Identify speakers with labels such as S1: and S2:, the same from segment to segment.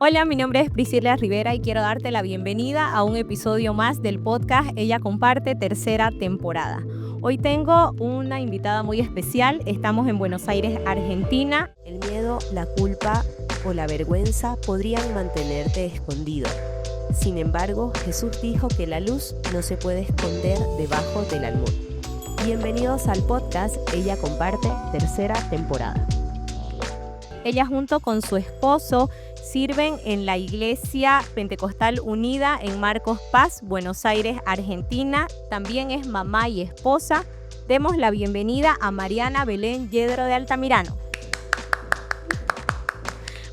S1: Hola, mi nombre es Priscila Rivera y quiero darte la bienvenida a un episodio más del podcast Ella Comparte, tercera temporada. Hoy tengo una invitada muy especial. Estamos en Buenos Aires, Argentina.
S2: El miedo, la culpa o la vergüenza podrían mantenerte escondido. Sin embargo, Jesús dijo que la luz no se puede esconder debajo del almud. Bienvenidos al podcast Ella Comparte, tercera temporada.
S1: Ella junto con su esposo sirven en la Iglesia Pentecostal Unida en Marcos Paz, Buenos Aires, Argentina. También es mamá y esposa. Demos la bienvenida a Mariana Belén Yedro de Altamirano.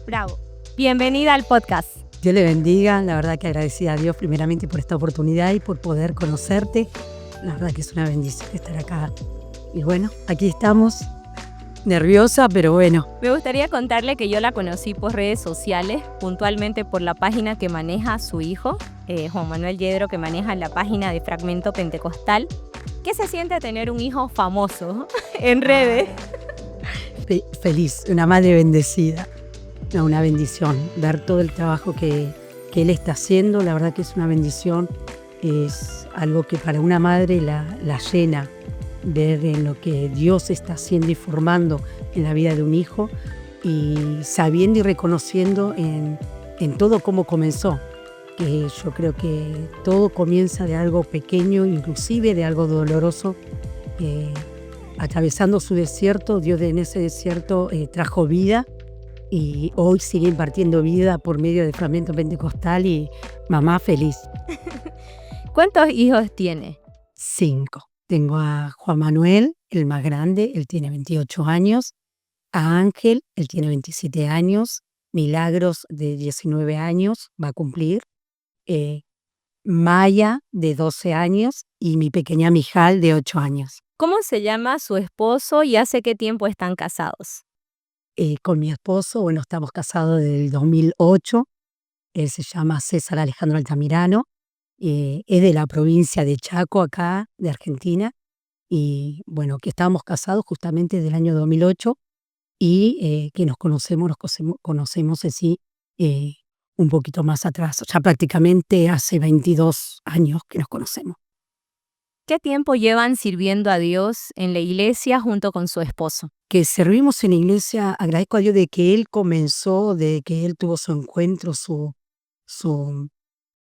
S1: Bravo. Bienvenida al podcast.
S3: Dios le bendiga, la verdad que agradecida a Dios primeramente por esta oportunidad y por poder conocerte. La verdad que es una bendición estar acá. Y bueno, aquí estamos, nerviosa, pero bueno.
S1: Me gustaría contarle que yo la conocí por redes sociales, puntualmente por la página que maneja su hijo, Juan Manuel Yedro, que maneja la página de Fragmento Pentecostal. ¿Qué se siente tener un hijo famoso en redes?
S3: Feliz, una madre bendecida, una bendición. Ver todo el trabajo que él está haciendo, la verdad que es una bendición. Es algo que para una madre la llena, ver en lo que Dios está haciendo y formando en la vida de un hijo y sabiendo y reconociendo en todo cómo comenzó. Que yo creo que todo comienza de algo pequeño, inclusive de algo doloroso. Atravesando su desierto, Dios en ese desierto trajo vida y hoy sigue impartiendo vida por medio del Fragmento Pentecostal y mamá feliz.
S1: ¿Cuántos hijos tiene?
S3: 5. Tengo a Juan Manuel, el más grande, él tiene 28 años. A Ángel, él tiene 27 años. Milagros, de 19 años, va a cumplir. Maya, de 12 años. Y mi pequeña Mijal, de 8 años.
S1: ¿Cómo se llama su esposo y hace qué tiempo están casados?
S3: Con mi esposo, bueno, estamos casados desde el 2008. Él se llama César Alejandro Altamirano. Es de la provincia de Chaco, acá, de Argentina. Y bueno, que estábamos casados justamente del año 2008 y que nos conocemos en sí un poquito más atrás, ya prácticamente hace 22 años que nos conocemos.
S1: ¿Qué tiempo llevan sirviendo a Dios en la iglesia junto con su esposo?
S3: Que servimos en la iglesia, agradezco a Dios de que Él comenzó, de que Él tuvo su encuentro, su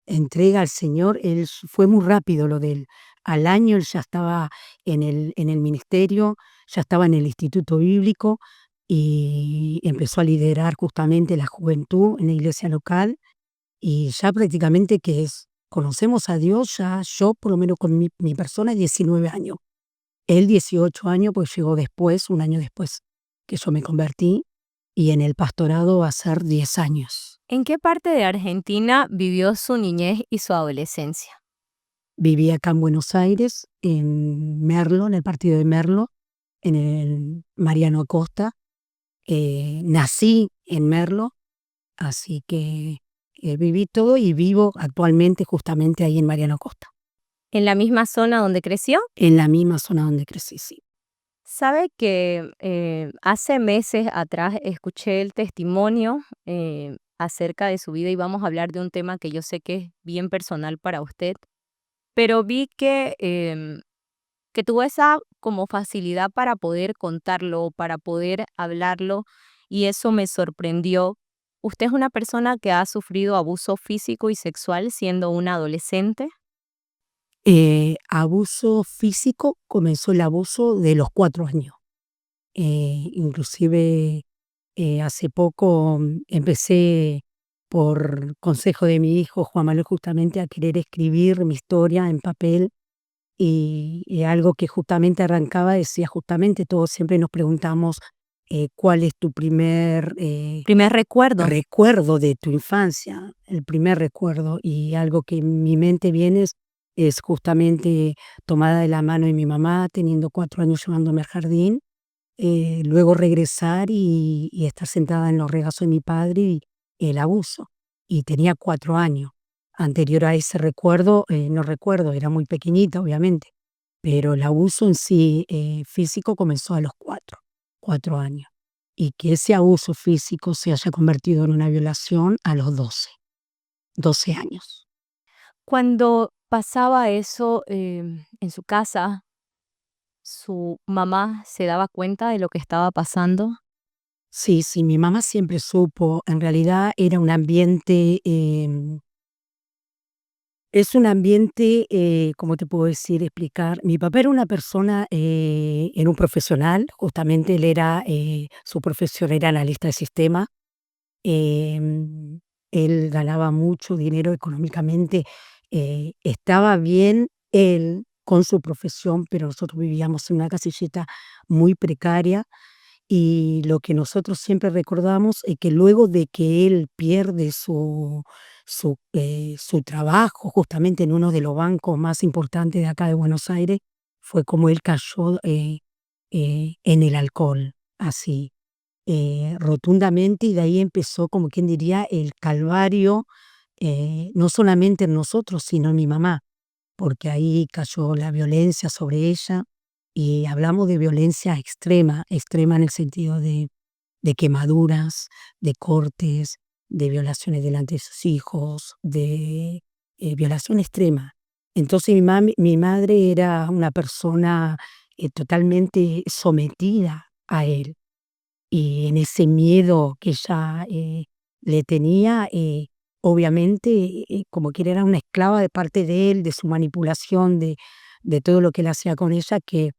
S3: entrega al Señor. Él fue muy rápido lo de él. Al año él ya estaba en el ministerio, ya estaba en el instituto bíblico y empezó a liderar justamente la juventud en la iglesia local y ya prácticamente conocemos a Dios ya yo por lo menos con mi persona 19 años. Él 18 años pues llegó después, un año después que yo me convertí y en el pastorado va a ser 10 años.
S1: ¿En qué parte de Argentina vivió su niñez y su adolescencia?
S3: Viví acá en Buenos Aires, en Merlo, en el partido de Merlo, en el Mariano Acosta. Nací en Merlo, así que viví todo y vivo actualmente justamente ahí en Mariano Acosta.
S1: ¿En la misma zona donde creció?
S3: En la misma zona donde crecí, sí.
S1: Sabe que hace meses atrás escuché el testimonio acerca de su vida y vamos a hablar de un tema que yo sé que es bien personal para usted, pero vi que tuvo esa como facilidad para poder contarlo, para poder hablarlo y eso me sorprendió. ¿Usted es una persona que ha sufrido abuso físico y sexual siendo una adolescente?
S3: Abuso físico, comenzó el abuso de los 4 años. Inclusive hace poco empecé por consejo de mi hijo Juan Manuel justamente a querer escribir mi historia en papel y algo que justamente arrancaba decía justamente todos siempre nos preguntamos cuál es tu primer
S1: Primer recuerdo.
S3: recuerdo de tu infancia, el primer recuerdo y algo que en mi mente viene es justamente tomada de la mano de mi mamá teniendo 4 años llevándome al jardín. Luego regresar y estar sentada en los regazos de mi padre y el abuso. Y tenía 4 años. Anterior a ese recuerdo, no recuerdo, era muy pequeñita obviamente, pero el abuso en sí físico comenzó a los 4 años. y que ese abuso físico se haya convertido en una violación a los 12 años.
S1: Cuando pasaba eso en su casa, ¿su mamá se daba cuenta de lo que estaba pasando?
S3: Sí, sí, mi mamá siempre supo, en realidad era un ambiente, es un ambiente, ¿cómo te puedo decir, explicar? Mi papá era una persona, era un profesional, justamente él era, su profesión era analista de sistema. Él ganaba mucho dinero económicamente, estaba bien él con su profesión, pero nosotros vivíamos en una casillita muy precaria. Y lo que nosotros siempre recordamos es que luego de que él pierde su trabajo justamente en uno de los bancos más importantes de acá de Buenos Aires, fue como él cayó en el alcohol, así, rotundamente, y de ahí empezó, como quien diría, el calvario, no solamente en nosotros, sino en mi mamá, porque ahí cayó la violencia sobre ella, y hablamos de violencia extrema, extrema en el sentido de quemaduras, de cortes, de violaciones delante de sus hijos, de violación extrema. Entonces mi madre era una persona totalmente sometida a él, y en ese miedo que ella le tenía, obviamente, como que era una esclava de parte de él, de su manipulación, de todo lo que él hacía con ella, que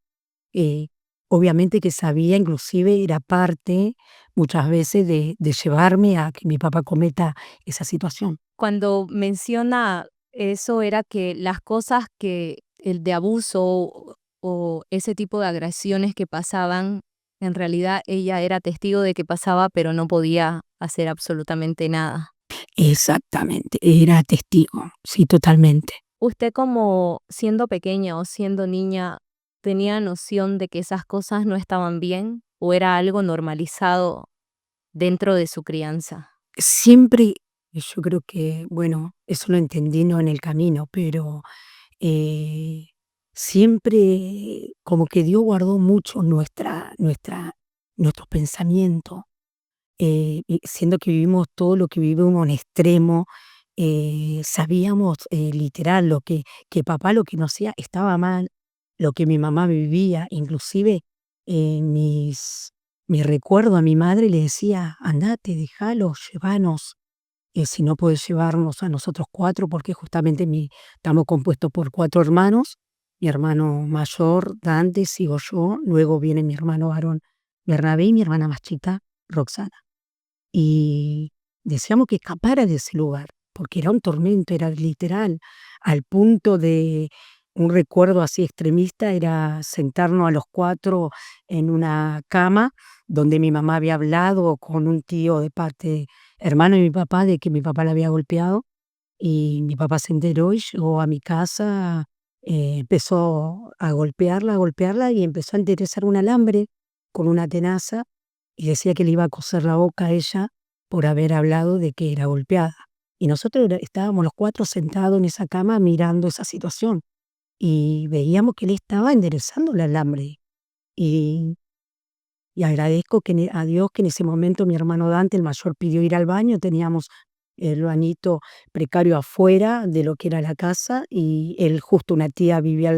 S3: eh, obviamente que sabía, inclusive era parte muchas veces de llevarme a que mi papá cometa esa situación.
S1: Cuando menciona eso, era que las cosas que el de abuso o ese tipo de agresiones que pasaban, en realidad ella era testigo de que pasaba, pero no podía hacer absolutamente nada.
S3: Exactamente, era testigo, sí, totalmente.
S1: ¿Usted como siendo pequeña o siendo niña tenía noción de que esas cosas no estaban bien o era algo normalizado dentro de su crianza?
S3: Siempre, yo creo que, bueno, eso lo entendí no en el camino, pero eh, siempre como que Dios guardó mucho nuestros pensamientos, y siendo que vivimos todo lo que vivimos en extremo, sabíamos literal que papá lo que nos hacía estaba mal, lo que mi mamá vivía, inclusive mis recuerdos a mi madre le decía, andate, déjalo, llévanos, si no puedes llevarnos a nosotros cuatro, porque justamente estamos compuestos por cuatro hermanos, mi hermano mayor, Dante, sigo yo, luego viene mi hermano varón, Bernabé, y mi hermana más chica, Roxana. Y deseamos que escapara de ese lugar, porque era un tormento, era literal, al punto de un recuerdo así extremista, era sentarnos a los cuatro en una cama donde mi mamá había hablado con un tío de parte, hermano de mi papá, de que mi papá la había golpeado, y mi papá se enteró y llegó a mi casa, empezó a golpearla, y empezó a enderezar un alambre con una tenaza, y decía que le iba a coser la boca a ella por haber hablado de que era golpeada. Y nosotros estábamos los cuatro sentados en esa cama mirando esa situación, y veíamos que él estaba enderezando el alambre. Y, y agradezco a Dios que en ese momento mi hermano Dante, el mayor, pidió ir al baño. Teníamos el bañito precario afuera de lo que era la casa, y él, justo una tía vivía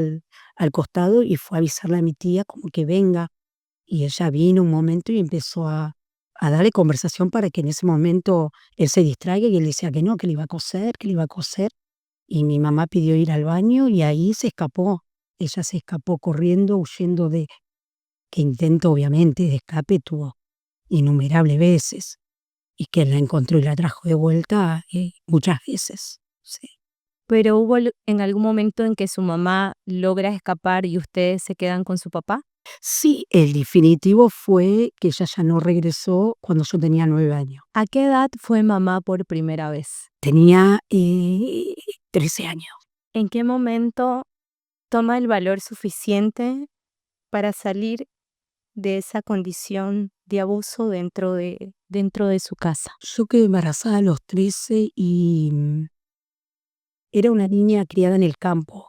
S3: al costado, y fue a avisarle a mi tía como que venga. Y ella vino un momento y empezó a darle conversación para que en ese momento él se distraiga, y él decía que no, que le iba a coser, que le iba a coser. Y mi mamá pidió ir al baño y ahí se escapó. Ella se escapó corriendo, huyendo de que intento obviamente de escape tuvo innumerables veces, y que la encontró y la trajo de vuelta muchas veces. Sí.
S1: Pero hubo en algún momento en que su mamá logra escapar y ustedes se quedan con su papá.
S3: Sí, el definitivo fue que ella ya no regresó cuando yo tenía 9 años.
S1: ¿A qué edad fue mamá por primera vez?
S3: Tenía 13 años.
S1: ¿En qué momento toma el valor suficiente para salir de esa condición de abuso dentro de su casa?
S3: Yo quedé embarazada a los 13 y era una niña criada en el campo,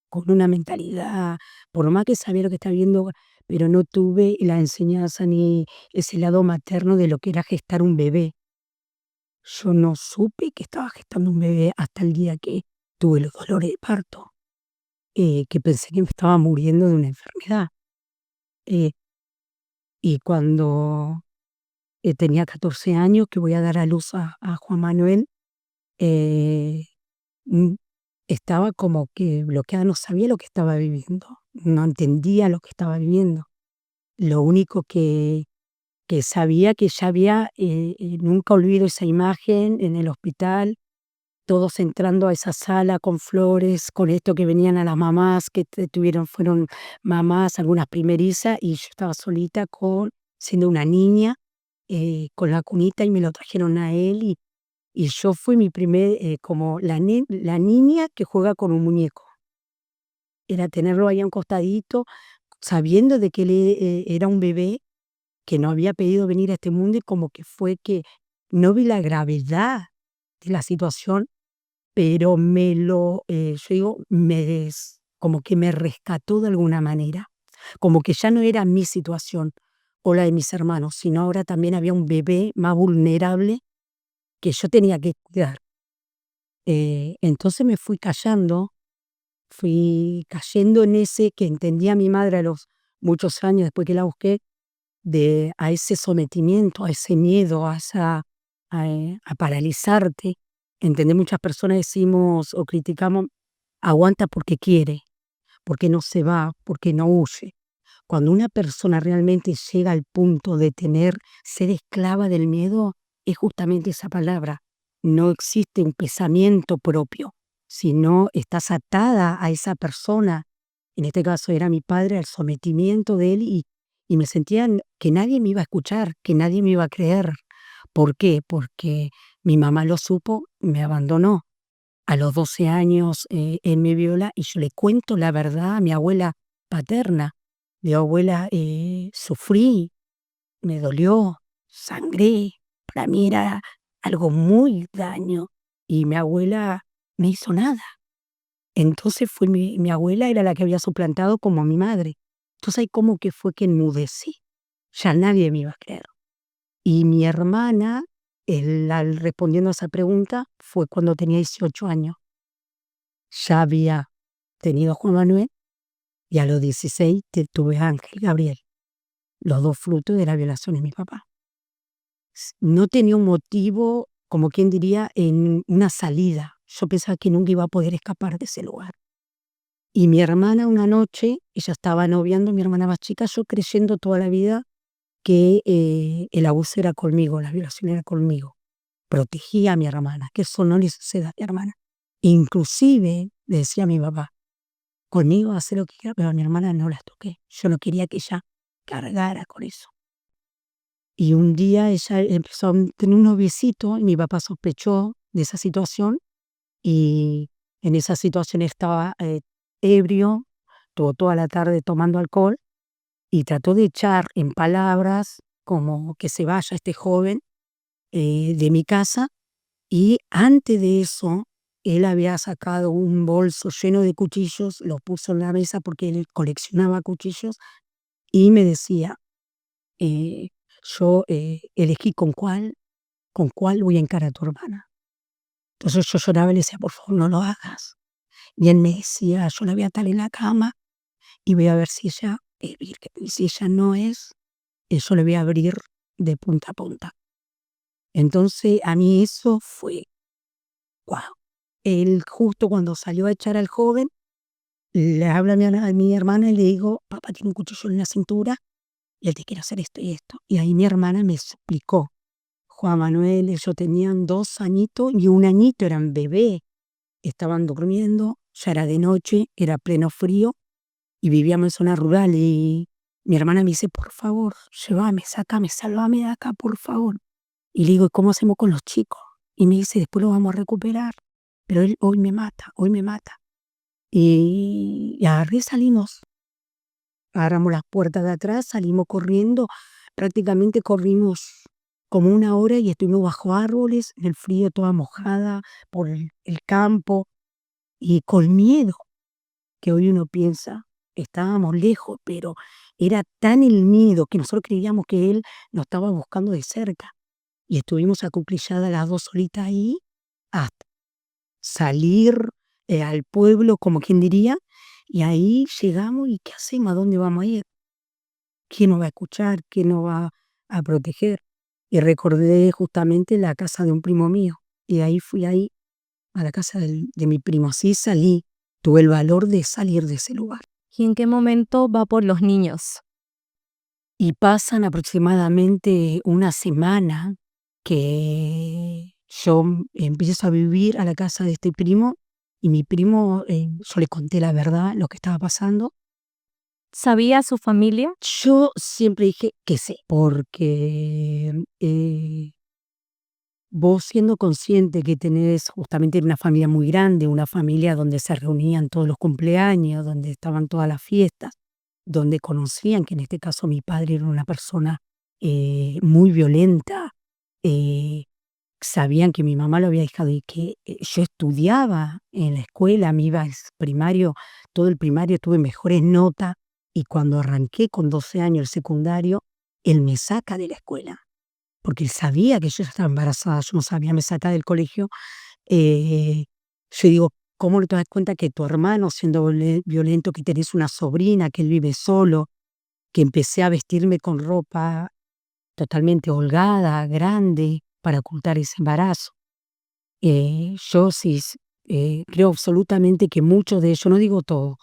S3: con una mentalidad, por más que sabía lo que estaba viendo, pero no tuve la enseñanza ni ese lado materno de lo que era gestar un bebé. Yo no supe que estaba gestando un bebé hasta el día que tuve los dolores de parto, que pensé que me estaba muriendo de una enfermedad. Eh, y cuando tenía 14 años, que voy a dar a luz a Juan Manuel, eh, mm, estaba como que bloqueada, no sabía lo que estaba viviendo, no entendía lo que estaba viviendo. Lo único que sabía que ya había, nunca olvido esa imagen en el hospital, todos entrando a esa sala con flores, con esto que venían a las mamás que fueron mamás, algunas primerizas, y yo estaba solita siendo una niña, con la cunita y me lo trajeron a él y yo fui mi primer, como la niña que juega con un muñeco. Era tenerlo ahí a un costadito, sabiendo de que él era un bebé que no había pedido venir a este mundo y como que fue que no vi la gravedad de la situación, pero yo digo, como que me rescató de alguna manera, como que ya no era mi situación o la de mis hermanos, sino ahora también había un bebé más vulnerable que yo tenía que cuidar. Entonces me fui cayendo en ese que entendía mi madre a los muchos años después que la busqué, a ese sometimiento, a ese miedo, a paralizarte. ¿Entendés? Muchas personas decimos o criticamos, aguanta porque quiere, porque no se va, porque no huye. Cuando una persona realmente llega al punto de ser esclava del miedo, es justamente esa palabra. No existe un pensamiento propio, sino estás atada a esa persona. En este caso era mi padre, al sometimiento de él y me sentía que nadie me iba a escuchar, que nadie me iba a creer. ¿Por qué? Porque mi mamá lo supo, me abandonó. A los 12 años él me viola y yo le cuento la verdad a mi abuela paterna. Mi abuela, sufrí, me dolió, sangré, para mí era algo muy daño y mi abuela no hizo nada. Entonces fue mi abuela era la que había suplantado como mi madre. Entonces ahí como que fue que enmudecí, ya nadie me iba a creer. Y mi hermana, respondiendo a esa pregunta, fue cuando tenía 18 años. Ya había tenido a Juan Manuel y a los 16 tuve a Ángel Gabriel, los dos frutos de la violación de mi papá. No tenía un motivo, como quien diría, en una salida. Yo pensaba que nunca iba a poder escapar de ese lugar. Y mi hermana una noche, ella estaba noviando, mi hermana más chica, yo creyendo toda la vida que el abuso era conmigo, la violación era conmigo. Protegía a mi hermana, que eso no le suceda a mi hermana. Inclusive, le decía a mi papá, conmigo hace lo que quiera, pero a mi hermana no la toqué. Yo no quería que ella cargara con eso. Y un día ella empezó a tener un noviecito y mi papá sospechó de esa situación y en esa situación estaba ebrio, estuvo toda la tarde tomando alcohol y trató de echar en palabras como que se vaya este joven de mi casa y antes de eso él había sacado un bolso lleno de cuchillos, lo puso en la mesa porque él coleccionaba cuchillos y me decía, yo elegí con cuál voy a encarar a tu hermana. Entonces yo lloraba y le decía, por favor, no lo hagas. Y él me decía, yo la voy a atar en la cama y voy a ver si ella es virgen. Y si ella no es, yo le voy a abrir de punta a punta. Entonces a mí eso fue, wow. Él justo cuando salió a echar al joven, le habla a mi hermana y le digo, papá tiene un cuchillo en la cintura y él te quiere hacer esto y esto. Y ahí mi hermana me explicó. Juan Manuel, ellos tenían 2 añitos y 1 añito, eran bebé. Estaban durmiendo, ya era de noche, era pleno frío y vivíamos en zona rural y mi hermana me dice, por favor, llévame, sácame, sálvame de acá, por favor. Y le digo, ¿cómo hacemos con los chicos? Y me dice, después lo vamos a recuperar, pero él hoy me mata, hoy me mata. Y agarré y salimos, agarramos las puertas de atrás, salimos corriendo, prácticamente corrimos como 1 hora y estuvimos bajo árboles, en el frío, toda mojada por el campo y con miedo, que hoy uno piensa, estábamos lejos, pero era tan el miedo que nosotros creíamos que él nos estaba buscando de cerca. Y estuvimos acuclilladas las 2 horitas ahí hasta salir al pueblo, como quien diría, y ahí llegamos y ¿qué hacemos? ¿A dónde vamos a ir? ¿Quién nos va a escuchar? ¿Quién nos va a proteger? Y recordé justamente la casa de un primo mío. Y ahí fui ahí a la casa de mi primo. Así salí, tuve el valor de salir de ese lugar.
S1: ¿Y en qué momento va por los niños?
S3: Y pasan aproximadamente una semana que yo empiezo a vivir a la casa de este primo y mi primo, yo le conté la verdad, lo que estaba pasando.
S1: ¿Sabía su familia?
S3: Yo siempre dije que sí, porque vos siendo consciente que tenés justamente una familia muy grande, una familia donde se reunían todos los cumpleaños, donde estaban todas las fiestas, donde conocían que en este caso mi padre era una persona muy violenta, eh, sabían que mi mamá lo había dejado y que yo estudiaba en la escuela, me iba al primario, todo el primario tuve mejores notas y cuando arranqué con 12 años el secundario, él me saca de la escuela porque él sabía que yo ya estaba embarazada, yo no sabía, me saca del colegio. Yo digo, ¿cómo no te das cuenta que tu hermano siendo violento, que tenés una sobrina, que él vive solo, que empecé a vestirme con ropa totalmente holgada, grande, para ocultar ese embarazo? Yo sí creo absolutamente que muchos de ellos, no digo todo,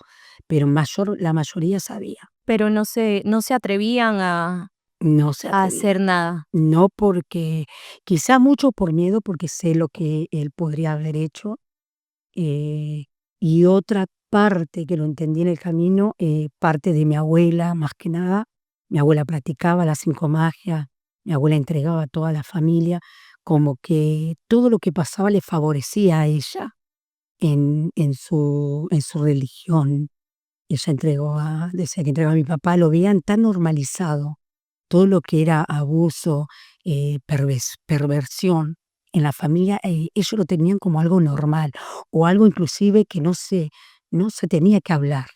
S3: pero la mayoría sabía,
S1: Pero no se atrevían
S3: no se
S1: a
S3: atrevía.
S1: hacer nada.
S3: No porque, quizá mucho por miedo, porque sé lo que él podría haber hecho, eh, y otra parte que lo entendí en el camino, parte de mi abuela, más que nada. Mi abuela practicaba las 5 magias, mi abuela entregaba a toda la familia, como que todo lo que pasaba le favorecía a ella en su religión. Ella decía que entregaba a mi papá, lo veían tan normalizado todo lo que era abuso, perversión en la familia, ellos lo tenían como algo normal, o algo inclusive que no se tenía que hablar,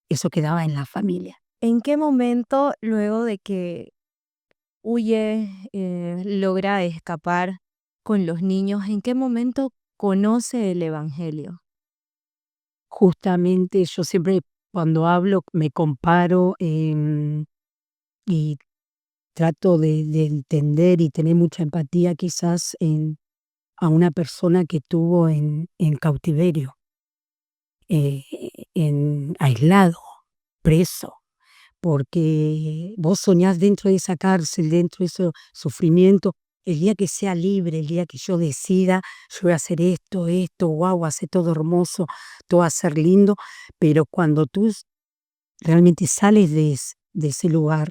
S3: eso quedaba en la familia.
S1: ¿En qué momento, luego de que huye, logra escapar con los niños, en qué momento conoce el evangelio?
S3: Justamente yo siempre cuando hablo me comparo, y trato de entender y tener mucha empatía quizás a una persona que tuvo en cautiverio, eh, aislado, preso. Porque vos soñás dentro de esa cárcel, dentro de ese sufrimiento, el día que sea libre, el día que yo decida, yo voy a hacer esto, guau, hacer todo hermoso, todo va a ser lindo, pero cuando tú realmente sales de ese lugar,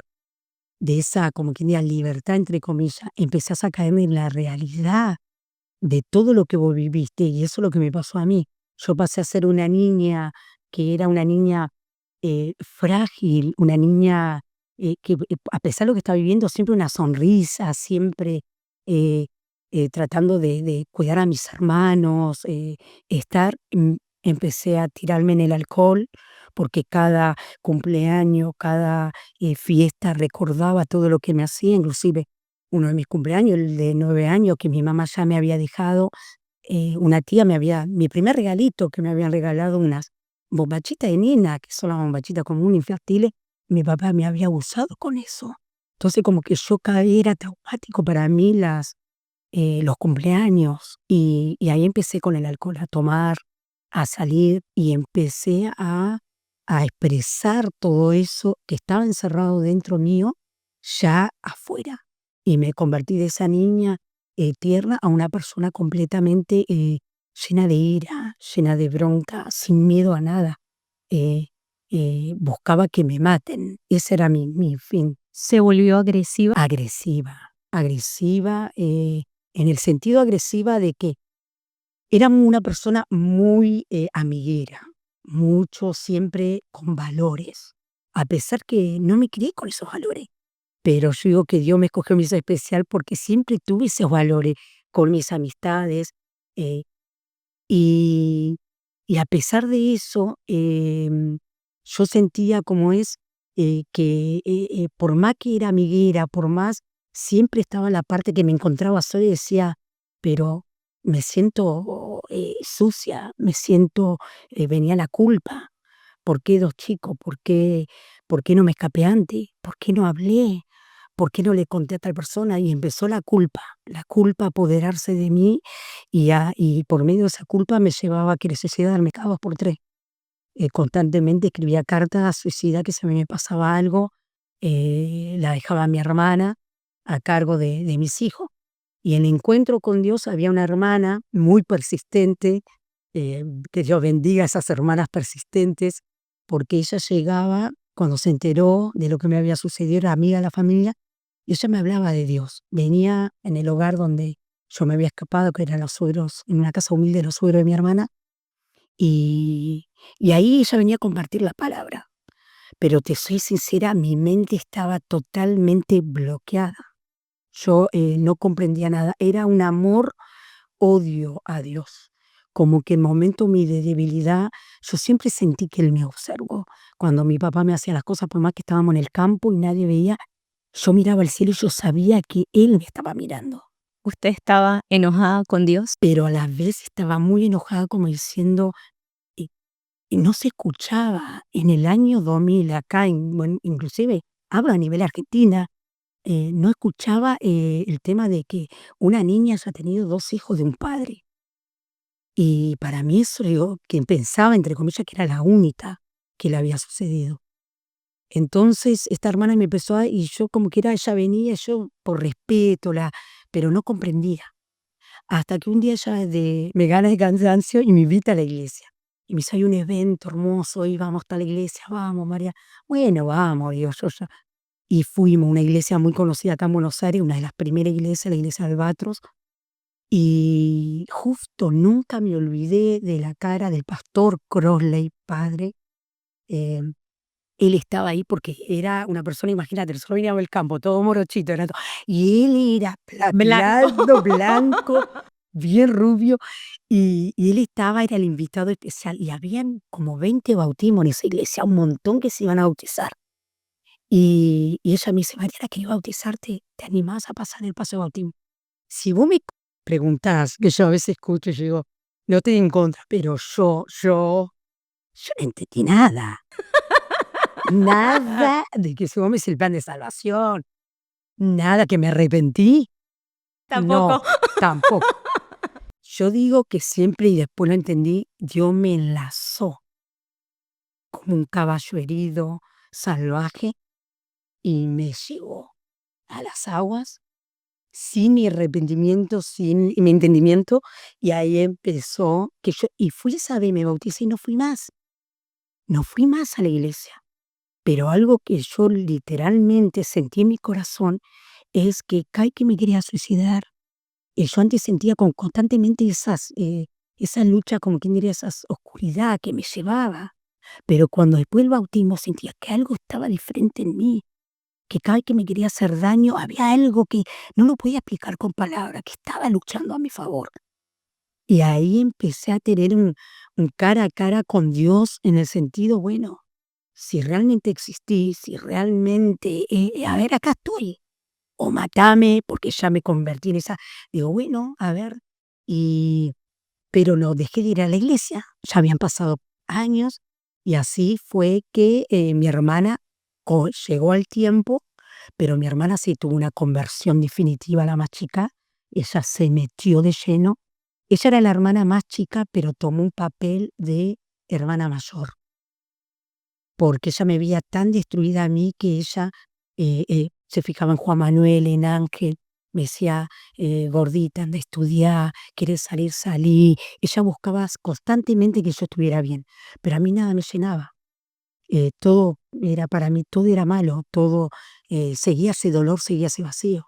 S3: de esa, como quien diga, libertad, entre comillas, empezás a caer en la realidad de todo lo que vos viviste, y eso es lo que me pasó a mí. Yo pasé a ser una niña que era una niña frágil, una niña que a pesar de lo que estaba viviendo, siempre una sonrisa, siempre eh, tratando de cuidar a mis hermanos, empecé a tirarme en el alcohol, porque cada cumpleaños, cada fiesta recordaba todo lo que me hacía, inclusive uno de mis cumpleaños, el de 9 años, que mi mamá ya me había dejado, una tía mi primer regalito que me habían regalado unas bombachitas de nena, que son las bombachitas comunes infantiles, mi papá me había abusado con eso. Entonces como que yo cada vez era traumático para mí los cumpleaños y ahí empecé con el alcohol a tomar, a salir y empecé a expresar todo eso que estaba encerrado dentro mío, ya afuera. Y me convertí de esa niña tierna a una persona completamente llena de ira, llena de bronca, sin miedo a nada. Eh, Buscaba que me maten, ese era mi fin.
S1: ¿Se volvió agresiva?
S3: Agresiva, agresiva, en el sentido agresiva de que era una persona muy amiguera, mucho siempre con valores, a pesar que no me crié con esos valores. Pero yo digo que Dios me escogió a mí especial porque siempre tuve esos valores con mis amistades, eh, y, y a pesar de eso, yo sentía como es por más que era amiguera, por más, siempre estaba la parte que me encontraba sola y decía, pero me siento sucia, me siento, venía la culpa. ¿Por qué 2 chicos? ¿Por qué no me escapé antes? ¿Por qué no hablé? ¿Por qué no le conté a tal persona? Y empezó la culpa a apoderarse de mí y por medio de esa culpa me llevaba a que suicidarme cada 2 por 3. Constantemente escribía cartas suicidas que si a mí me pasaba algo, la dejaba a mi hermana a cargo de mis hijos. Y en el encuentro con Dios había una hermana muy persistente, eh, que Dios bendiga a esas hermanas persistentes, porque ella llegaba, cuando se enteró de lo que me había sucedido, era amiga de la familia, y ella me hablaba de Dios. Venía en el hogar donde yo me había escapado, que eran los suegros, en una casa humilde de los suegros de mi hermana, y, y ahí ella venía a compartir la palabra. Pero te soy sincera, mi mente estaba totalmente bloqueada. Yo no comprendía nada. Era un amor-odio a Dios. Como que en momentos de debilidad, yo siempre sentí que Él me observó. Cuando mi papá me hacía las cosas, por más que estábamos en el campo y nadie veía, yo miraba al cielo y yo sabía que Él me estaba mirando.
S1: ¿Usted estaba enojada con Dios?
S3: Pero a la vez estaba muy enojada como diciendo, y, y no se escuchaba en el año 2000 acá, bueno, inclusive hablo a nivel Argentina, no escuchaba el tema de que una niña haya tenido 2 hijos de un padre. Y para mí eso, digo, que pensaba, entre comillas, que era la única que le había sucedido. Entonces, esta hermana me empezó y yo como que era, ella venía, yo por respeto, pero no comprendía. Hasta que un día ella me gana de cansancio y me invita a la iglesia. Y me dice, hay un evento hermoso, y vamos a la iglesia, vamos, María. Bueno, vamos, digo yo ya. Y fuimos a una iglesia muy conocida acá en Buenos Aires, una de las primeras iglesias, la iglesia de Albatros. Y justo nunca me olvidé de la cara del pastor Crossley, padre. eh, Él estaba ahí porque era una persona, imagínate, nosotros veníamos del campo, todo morochito, y él era
S1: Blanco.
S3: plateado, blanco, bien rubio, y él estaba, era el invitado especial, y habían como 20 bautismos en esa iglesia, un montón que se iban a bautizar. Y ella me dice, Mariana, quería bautizarte, ¿te animás a pasar el paso de bautismo? Si vos me preguntás, que yo a veces escucho y yo digo, no estoy en contra, pero yo no entendí nada. Nada de que ese hombre es el plan de salvación. Nada que me arrepentí.
S1: Tampoco.
S3: No, tampoco. Yo digo que siempre, y después lo entendí, Dios me enlazó como un caballo herido, salvaje, y me llevó a las aguas sin mi arrepentimiento, sin mi entendimiento, y ahí empezó que yo, y fui esa vez, me bauticé y no fui más a la iglesia. Pero algo que yo literalmente sentí en mi corazón es que cada vez que me quería suicidar, yo antes sentía constantemente esa lucha, como quien diría, esa oscuridad que me llevaba. Pero cuando después del bautismo sentía que algo estaba diferente en mí, que cada vez que me quería hacer daño había algo que no lo podía explicar con palabras, que estaba luchando a mi favor. Y ahí empecé a tener un cara a cara con Dios en el sentido, bueno, si realmente existís, si realmente, a ver, acá estoy, o matame, porque ya me convertí en esa, digo, bueno, a ver, y, pero no dejé de ir a la iglesia, ya habían pasado años, y así fue que mi hermana llegó al tiempo, pero mi hermana sí tuvo una conversión definitiva, la más chica, ella se metió de lleno, ella era la hermana más chica, pero tomó un papel de hermana mayor porque ella me veía tan destruida a mí que ella se fijaba en Juan Manuel, en Ángel, me decía, gordita, anda a estudiar, quieres salir, salí. Ella buscaba constantemente que yo estuviera bien, pero a mí nada me llenaba. Todo era para mí, todo era malo, todo seguía ese dolor, seguía ese vacío.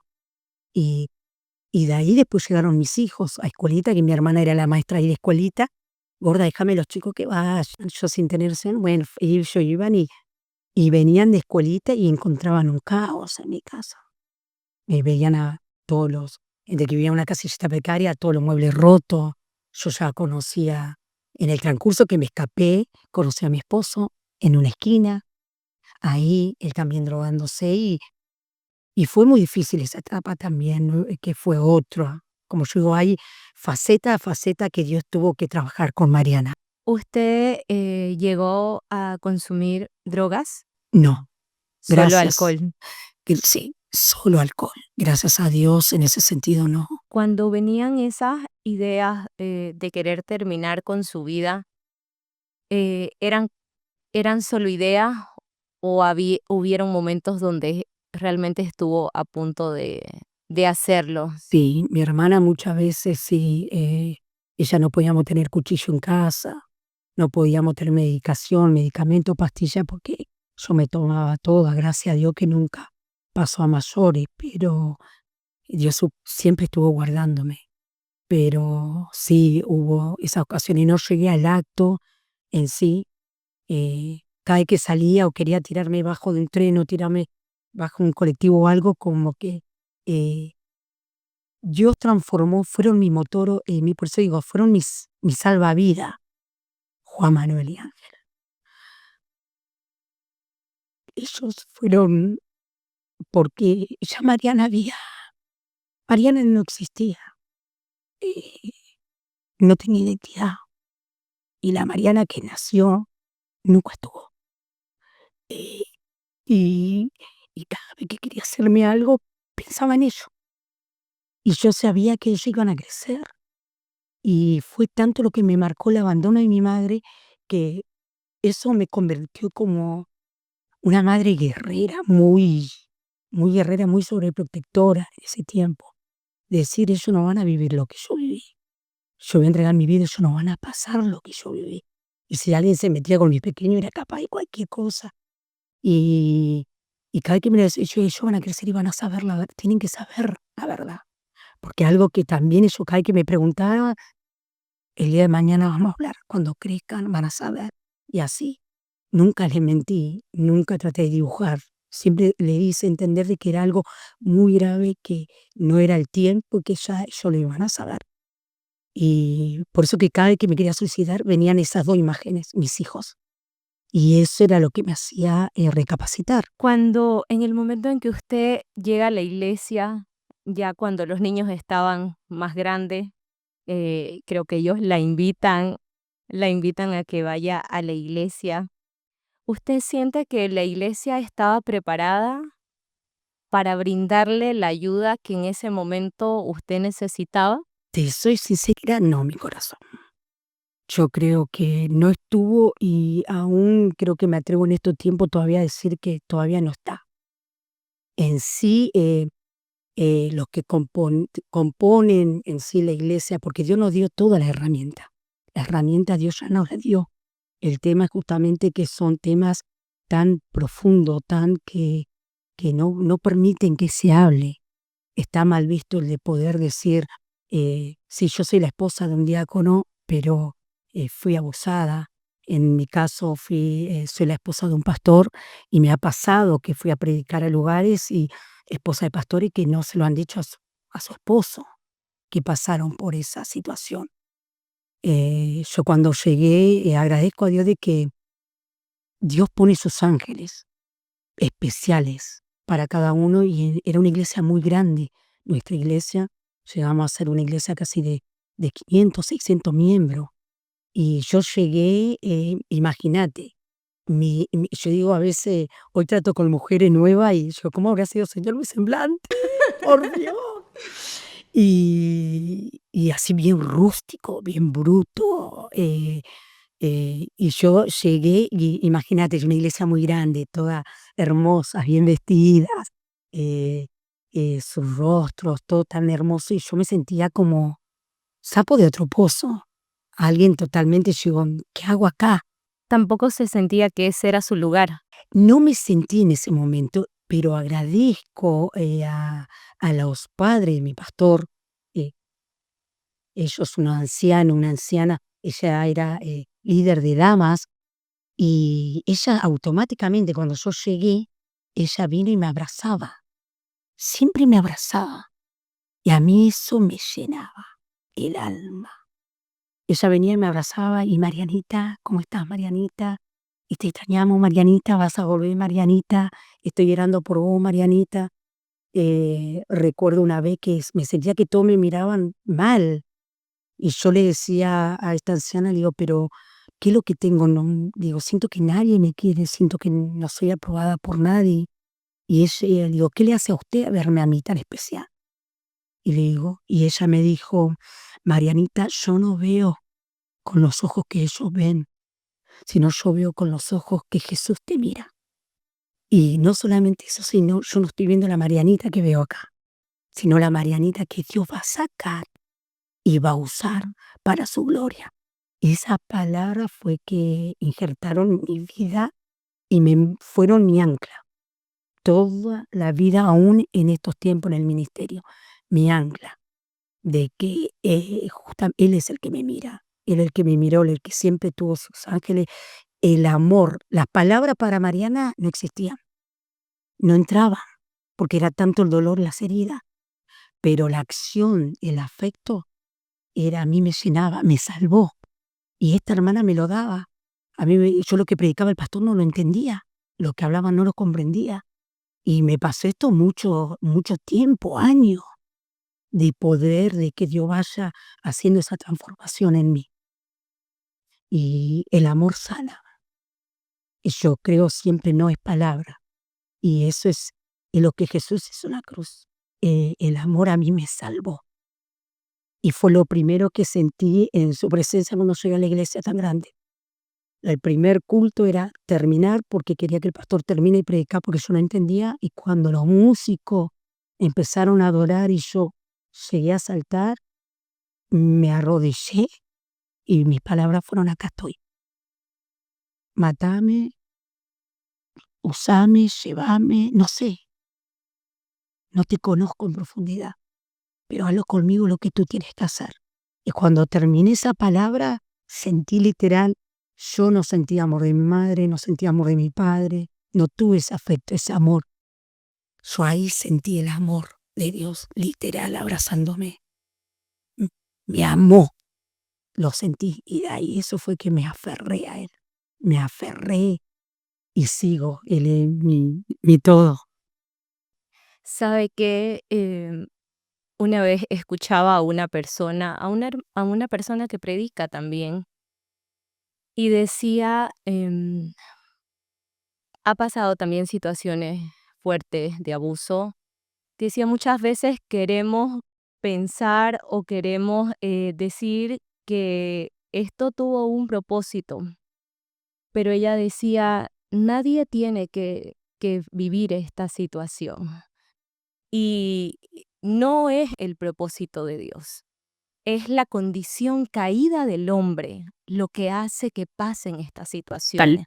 S3: Y, y de ahí después llegaron mis hijos a escuelita, que mi hermana era la maestra ahí de escuelita. Gorda, déjame los chicos que vayan. Yo sin tener bueno, ellos iban y venían de escuelita y encontraban un caos en mi casa. Veían a todos de que vivía en una casillita precaria, todos los muebles rotos. Yo ya conocía, en el transcurso que me escapé, conocí a mi esposo en una esquina. ahí, él también drogándose y fue muy difícil esa etapa también, ¿no? Que fue otra, como yo digo, hay faceta a faceta que Dios tuvo que trabajar con Mariana.
S1: ¿Usted llegó a consumir drogas?
S3: No,
S1: Solo
S3: gracias.
S1: alcohol.
S3: Sí, solo alcohol. Gracias a Dios en ese sentido no.
S1: Cuando venían esas ideas de querer terminar con su vida, ¿eran, eran solo ideas o hubieron momentos donde realmente estuvo a punto de hacerlo?
S3: Sí, mi hermana muchas veces sí, ella no podíamos tener cuchillo en casa, no podíamos tener medicación, medicamento, pastilla, porque yo me tomaba toda, gracias a Dios que nunca pasó a mayores, pero Dios siempre estuvo guardándome. Pero sí hubo esa ocasión y no llegué al acto en sí. Cada vez que salía o quería tirarme bajo de un tren o tirarme bajo un colectivo o algo, como que eh, Dios transformó, fueron mi motor, por eso digo, fueron mi salvavidas, Juan Manuel y Ángel. Ellos fueron porque ya Mariana no existía, eh, no tenía identidad. Y la Mariana que nació nunca estuvo. Eh, y, y cada vez que quería hacerme algo, pensaba en ello. Y yo sabía que ellos iban a crecer. Y fue tanto lo que me marcó el abandono de mi madre que eso me convirtió como una madre guerrera, muy guerrera, muy sobreprotectora en ese tiempo. Decir, ellos no van a vivir lo que yo viví. Yo voy a entregar mi vida, ellos no van a pasar lo que yo viví. Y si alguien se metía con mi pequeño, era capaz de cualquier cosa. Y, y cada vez que me lo decía, ellos van a crecer y van a saber la verdad, tienen que saber la verdad. Porque algo que también ellos cada vez que me preguntaban, el día de mañana vamos a hablar, cuando crezcan van a saber. Y así, nunca les mentí, nunca traté de dibujar. Siempre le hice entender de que era algo muy grave, que no era el tiempo y que ya ellos lo iban a saber. Y por eso que cada vez que me quería suicidar venían esas dos imágenes, mis hijos. Y eso era lo que me hacía recapacitar.
S1: Cuando en el momento en que usted llega a la iglesia, ya cuando los niños estaban más grandes, creo que ellos la invitan a que vaya a la iglesia. ¿Usted siente que la iglesia estaba preparada para brindarle la ayuda que en ese momento usted necesitaba?
S3: Te soy sincera, no, mi corazón. Yo creo que no estuvo y aún creo que me atrevo en estos tiempos todavía a decir que todavía no está. En sí, los que componen en sí la iglesia, porque Dios nos dio toda la herramienta. La herramienta Dios ya nos la dio. El tema es justamente que son temas tan profundos, que no permiten que se hable. Está mal visto el de poder decir, sí, yo soy la esposa de un diácono, pero fui abusada. En mi caso soy la esposa de un pastor y me ha pasado que fui a predicar a lugares y esposa de pastores que no se lo han dicho a su esposo, que pasaron por esa situación. Yo cuando llegué agradezco a Dios de que Dios pone sus ángeles especiales para cada uno y era una iglesia muy grande. Nuestra iglesia, llegamos a ser una iglesia casi de 500, 600 miembros. Y yo llegué, imagínate, yo digo a veces, hoy trato con mujeres nuevas y yo, ¿cómo habrá sido Señor mi semblante? Por Dios. Y así bien rústico, bien bruto. Y yo llegué y imagínate, es una iglesia muy grande, todas hermosas, bien vestidas, eh, sus rostros, todo tan hermoso, y yo me sentía como sapo de otro pozo. Alguien totalmente, yo digo, ¿qué hago acá?
S1: Tampoco se sentía que ese era su lugar.
S3: No me sentí en ese momento, pero agradezco a los padres de mi pastor, eh, ellos, unos ancianos, una anciana, ella era líder de damas. Y ella automáticamente, cuando yo llegué, ella vino y me abrazaba. Siempre me abrazaba. Y a mí eso me llenaba el alma. Ella venía y me abrazaba y Marianita, ¿cómo estás, Marianita? y te extrañamos, Marianita, vas a volver, Marianita, estoy orando por vos, Marianita. Recuerdo una vez que me sentía que todos me miraban mal y yo le decía a esta anciana, le digo, pero ¿qué es lo que tengo? No, digo, siento que nadie me quiere, siento que no soy aprobada por nadie. Y ella, digo, ¿qué le hace a usted a verme a mí tan especial? Y le digo, y ella me dijo, Marianita, yo no veo con los ojos que ellos ven, sino yo veo con los ojos que Jesús te mira. Y no solamente eso, sino yo no estoy viendo la Marianita que veo acá, sino la Marianita que Dios va a sacar y va a usar para su gloria. Esa palabra fue que injertaron en mi vida y fueron mi ancla. Toda la vida, aún en estos tiempos en el ministerio, mi ancla, de que Él es el que me mira, Él es el que me miró, el que siempre tuvo sus ángeles, el amor, las palabras para Mariana no existían, no entraban, porque era tanto el dolor, las heridas, pero la acción, el afecto, a mí me llenaba, me salvó, y esta hermana me lo daba. Yo lo que predicaba el pastor no lo entendía, lo que hablaba no lo comprendía, y me pasó esto mucho, mucho tiempo, años, de que Dios vaya haciendo esa transformación en mí. Y el amor sana. Y yo creo siempre no es palabra. Y eso es lo que Jesús hizo en la cruz. El amor a mí me salvó. Y fue lo primero que sentí en su presencia cuando llegué a la iglesia tan grande. El primer culto era terminar porque quería que el pastor termine y predicar porque yo no entendía. Y cuando los músicos empezaron a adorar y yo llegué a saltar, me arrodillé y mis palabras fueron: acá estoy. Matame, usame, llevame, no sé. No te conozco en profundidad, pero hazlo conmigo lo que tú tienes que hacer. Y cuando terminé esa palabra, sentí literal, yo no sentí amor de mi madre, no sentí amor de mi padre, no tuve ese afecto, ese amor. Yo ahí sentí el amor de Dios literal abrazándome. Me amó, lo sentí y de ahí eso fue que me aferré a Él. Me aferré y sigo, Él es mi todo.
S1: Sabe que una vez escuchaba a una persona, a una persona que predica también, y decía, ha pasado también situaciones fuertes de abuso. Decía, muchas veces queremos pensar o queremos decir que esto tuvo un propósito, pero ella decía, nadie tiene que vivir esta situación y no es el propósito de Dios. Es la condición caída del hombre lo que hace que pasen estas situaciones.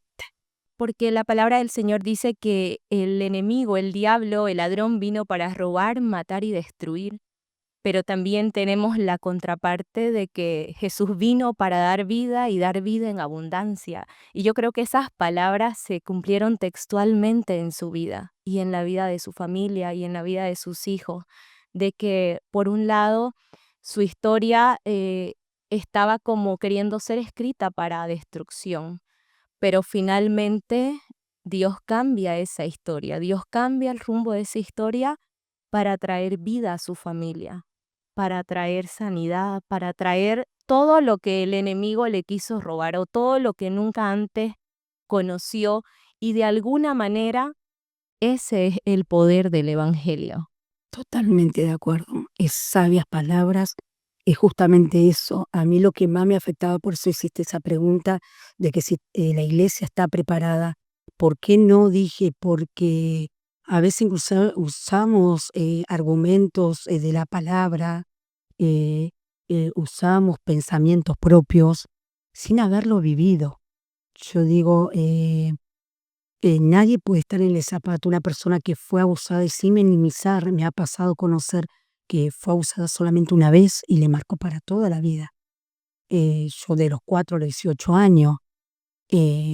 S1: Porque la palabra del Señor dice que el enemigo, el diablo, el ladrón vino para robar, matar y destruir. Pero también tenemos la contraparte de que Jesús vino para dar vida y dar vida en abundancia. Y yo creo que esas palabras se cumplieron textualmente en su vida y en la vida de su familia y en la vida de sus hijos. De que, por un lado, su historia estaba como queriendo ser escrita para destrucción, pero finalmente Dios cambia esa historia, Dios cambia el rumbo de esa historia para traer vida a su familia, para traer sanidad, para traer todo lo que el enemigo le quiso robar o todo lo que nunca antes conoció, y de alguna manera ese es el poder del evangelio.
S3: Totalmente de acuerdo. Es sabias palabras. Es justamente eso. A mí lo que más me afectaba, por eso hiciste esa pregunta, de que si la iglesia está preparada. ¿Por qué no? Dije, porque a veces usamos argumentos de la palabra, eh, usamos pensamientos propios sin haberlo vivido. Yo digo, nadie puede estar en el zapato. Una persona que fue abusada, y sin minimizar, me ha pasado conocer que fue abusada solamente una vez y le marcó para toda la vida. Yo de los 4 a los 18 años,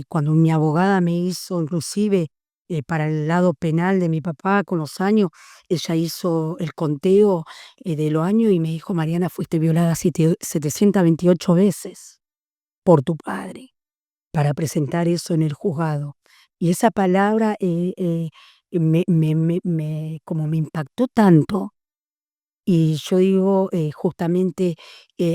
S3: cuando mi abogada me hizo, inclusive para el lado penal de mi papá con los años, ella hizo el conteo de los años y me dijo: Mariana, fuiste violada 728 veces por tu padre. para presentar eso en el juzgado. Y esa palabra como me impactó tanto. Y yo digo, justamente,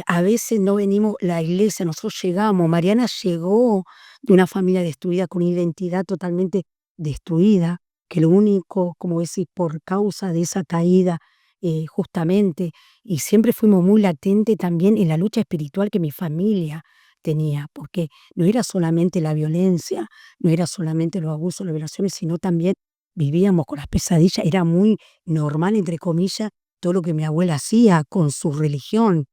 S3: a veces no venimos, la iglesia, nosotros llegamos, Mariana llegó de una familia destruida, con una identidad totalmente destruida, que lo único, como decís, por causa de esa caída, justamente, y siempre fuimos muy latentes también en la lucha espiritual que mi familia tenía, porque no era solamente la violencia, no era solamente los abusos, las violaciones, sino también vivíamos con las pesadillas, era muy normal, entre comillas, todo lo que mi abuela hacía con su religión,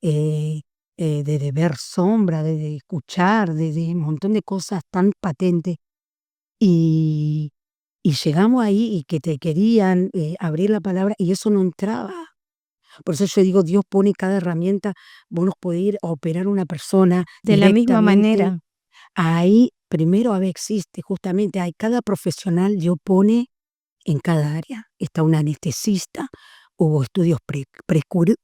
S3: eh, de ver sombra, de escuchar, de un montón de cosas tan patentes. Y, y llegamos ahí y que te querían abrir la palabra y eso no entraba. Por eso yo digo, Dios pone cada herramienta, vos nos podés ir a operar una persona
S1: De la misma
S3: directamente.
S1: manera.
S3: Ahí primero a ver existe, justamente hay cada profesional, Dios pone en cada área. Está un anestesista, hubo estudios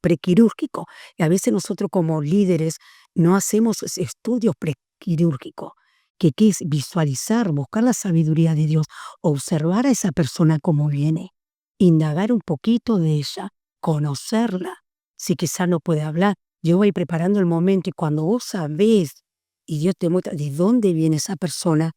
S3: prequirúrgicos, y a veces nosotros como líderes no hacemos estudios prequirúrgicos, que es visualizar, buscar la sabiduría de Dios, observar a esa persona como viene, indagar un poquito de ella, conocerla. Si quizás no puede hablar, yo voy preparando el momento y cuando vos sabés y Dios te muestra de dónde viene esa persona,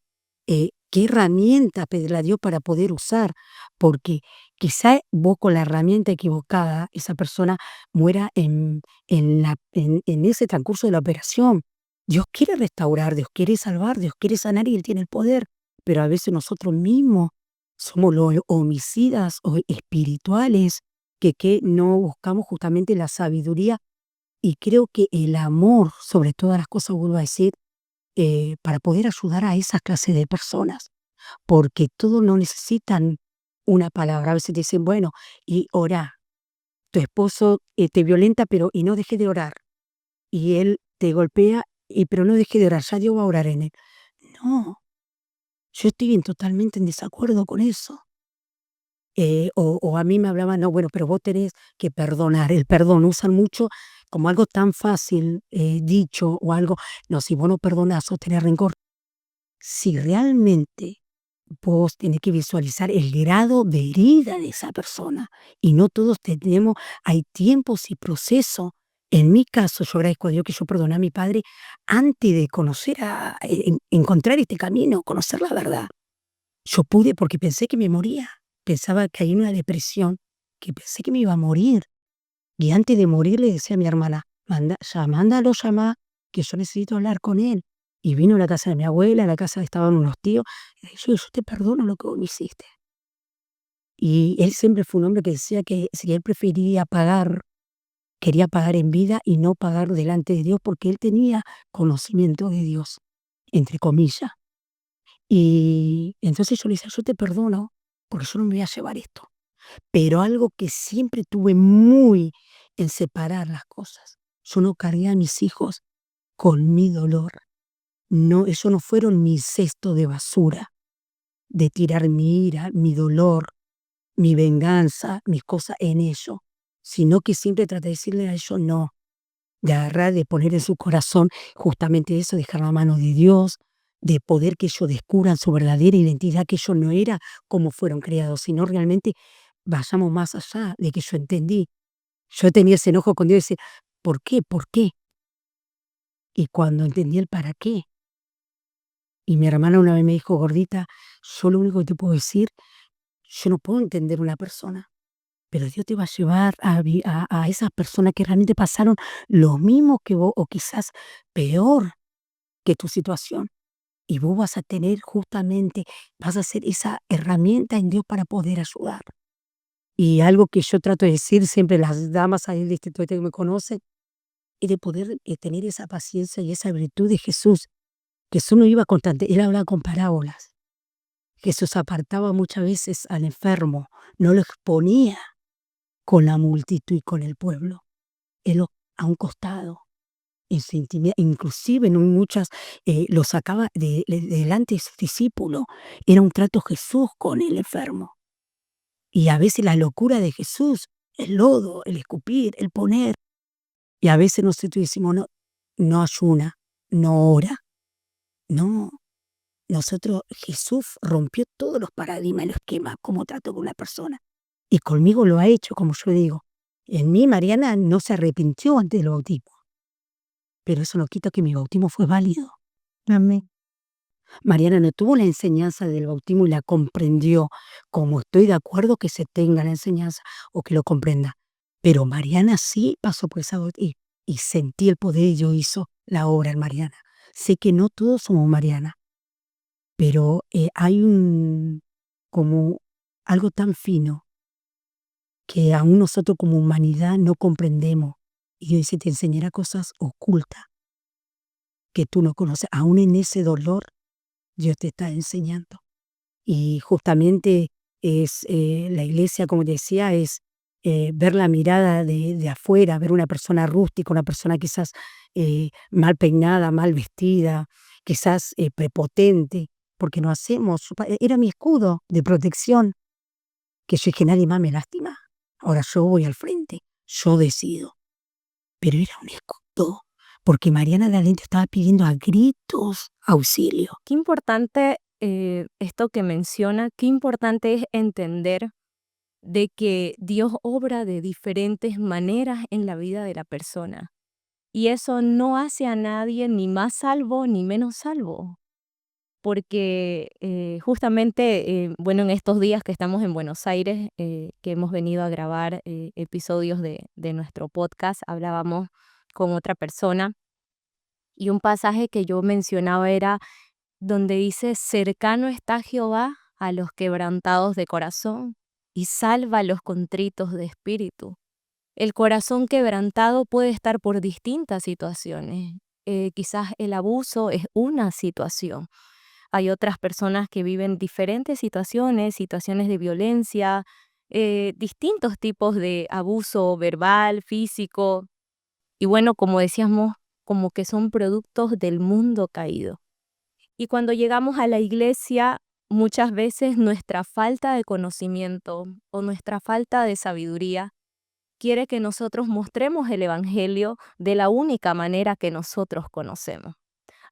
S3: qué herramienta pedirle a Dios para poder usar, porque quizá vos con la herramienta equivocada, esa persona muera en ese transcurso de la operación. Dios quiere restaurar, Dios quiere salvar, Dios quiere sanar y Él tiene el poder, pero a veces nosotros mismos somos los homicidas o espirituales que no buscamos justamente la sabiduría y creo que el amor, sobre todas las cosas, vuelvo a decir, para poder ayudar a esa clase de personas, porque todos no necesitan una palabra. A veces te dicen, bueno, y ora, tu esposo te violenta, pero y no deje de orar, y él te golpea, pero no deje de orar, ya Dios va a orar en él. No, yo estoy totalmente en desacuerdo con eso. O a mí me hablaban, no, bueno, pero vos tenés que perdonar. El perdón usan mucho como algo tan fácil, dicho o algo, no, si vos no perdonás o tenés rencor, si realmente vos tenés que visualizar el grado de herida de esa persona y no todos tenemos, hay tiempos y procesos. En mi caso, yo agradezco a Dios que yo perdoné a mi padre antes de conocer encontrar este camino, conocer la verdad. Yo pude porque pensé que me moría, pensaba que hay una depresión, que pensé que me iba a morir. Y antes de morir le decía a mi hermana, mándalo llamá, que yo necesito hablar con él. Y vino a la casa de mi abuela, a la casa estaban unos tíos, y le dije, yo te perdono lo que vos me hiciste. Y él siempre fue un hombre que decía que si él prefería pagar, quería pagar en vida y no pagar delante de Dios, porque él tenía conocimiento de Dios, entre comillas. Y entonces yo le decía, yo te perdono, porque yo no me voy a llevar esto. Pero algo que siempre tuve muy en separar las cosas. Yo no cargué a mis hijos con mi dolor. No, ellos no fueron mi cesto de basura, de tirar mi ira, mi dolor, mi venganza, mis cosas en ellos, sino que siempre traté de decirle a ellos no, de agarrar, de poner en su corazón justamente eso, dejar la mano de Dios, de poder que ellos descubran su verdadera identidad, que ellos no era como fueron creados, sino realmente vayamos más allá de que yo entendí. Yo tenía ese enojo con Dios y decía, ¿por qué? ¿Por qué? Y cuando entendí el para qué, y mi hermana una vez me dijo, gordita, yo lo único que te puedo decir, yo no puedo entender una persona, pero Dios te va a llevar a esas personas que realmente pasaron lo mismo que vos, o quizás peor que tu situación. Y vos vas a tener justamente, vas a ser esa herramienta en Dios para poder ayudar. Y algo que yo trato de decir siempre, las damas ahí del distrito este que me conocen, es de poder tener esa paciencia y esa virtud de Jesús. Jesús no iba constante, él hablaba con parábolas. Jesús apartaba muchas veces al enfermo, no lo exponía con la multitud y con el pueblo. Él a un costado, en su intimidad, inclusive en muchas lo sacaba delante de sus discípulos. Era un trato Jesús con el enfermo. Y a veces la locura de Jesús, el lodo, el escupir, el poner. Y a veces nosotros decimos, no, no ayuna, no ora. No, Jesús rompió todos los paradigmas, los esquemas, cómo trato con una persona. Y conmigo lo ha hecho, como yo digo. En mí, Mariana no se arrepintió antes del bautismo, pero eso no quita que mi bautismo fue válido.
S1: Amén.
S3: Mariana no tuvo la enseñanza del bautismo y la comprendió, como estoy de acuerdo que se tenga la enseñanza o que lo comprenda. Pero Mariana sí pasó por esa y sentí el poder y yo hizo la obra en Mariana. Sé que no todos somos Mariana, pero hay como algo tan fino que aún nosotros como humanidad no comprendemos. Y Dios dice, te enseñará cosas ocultas que tú no conoces. Aún en ese dolor, Dios te está enseñando. Y justamente es la iglesia, como decía, es ver la mirada de afuera, ver una persona rústica, una persona quizás mal peinada, mal vestida, quizás prepotente, porque no hacemos, era mi escudo de protección, que yo dije, nadie más me lastima. Ahora yo voy al frente, yo decido. Pero era un escudo, porque Mariana de Alento estaba pidiendo a gritos auxilio.
S1: Qué importante esto que menciona, qué importante es entender de que Dios obra de diferentes maneras en la vida de la persona. Y eso no hace a nadie ni más salvo ni menos salvo. Porque justamente, bueno, en estos días que estamos en Buenos Aires, que hemos venido a grabar episodios de nuestro podcast, hablábamos con otra persona y un pasaje que yo mencionaba era donde dice, cercano está Jehová a los quebrantados de corazón y salva a los contritos de espíritu. El corazón quebrantado puede estar por distintas situaciones. Quizás el abuso es una situación. Hay otras personas que viven diferentes situaciones de violencia, distintos tipos de abuso verbal, físico. Y bueno, como decíamos, como que son productos del mundo caído. Y cuando llegamos a la iglesia, muchas veces nuestra falta de conocimiento o nuestra falta de sabiduría quiere que nosotros mostremos el evangelio de la única manera que nosotros conocemos.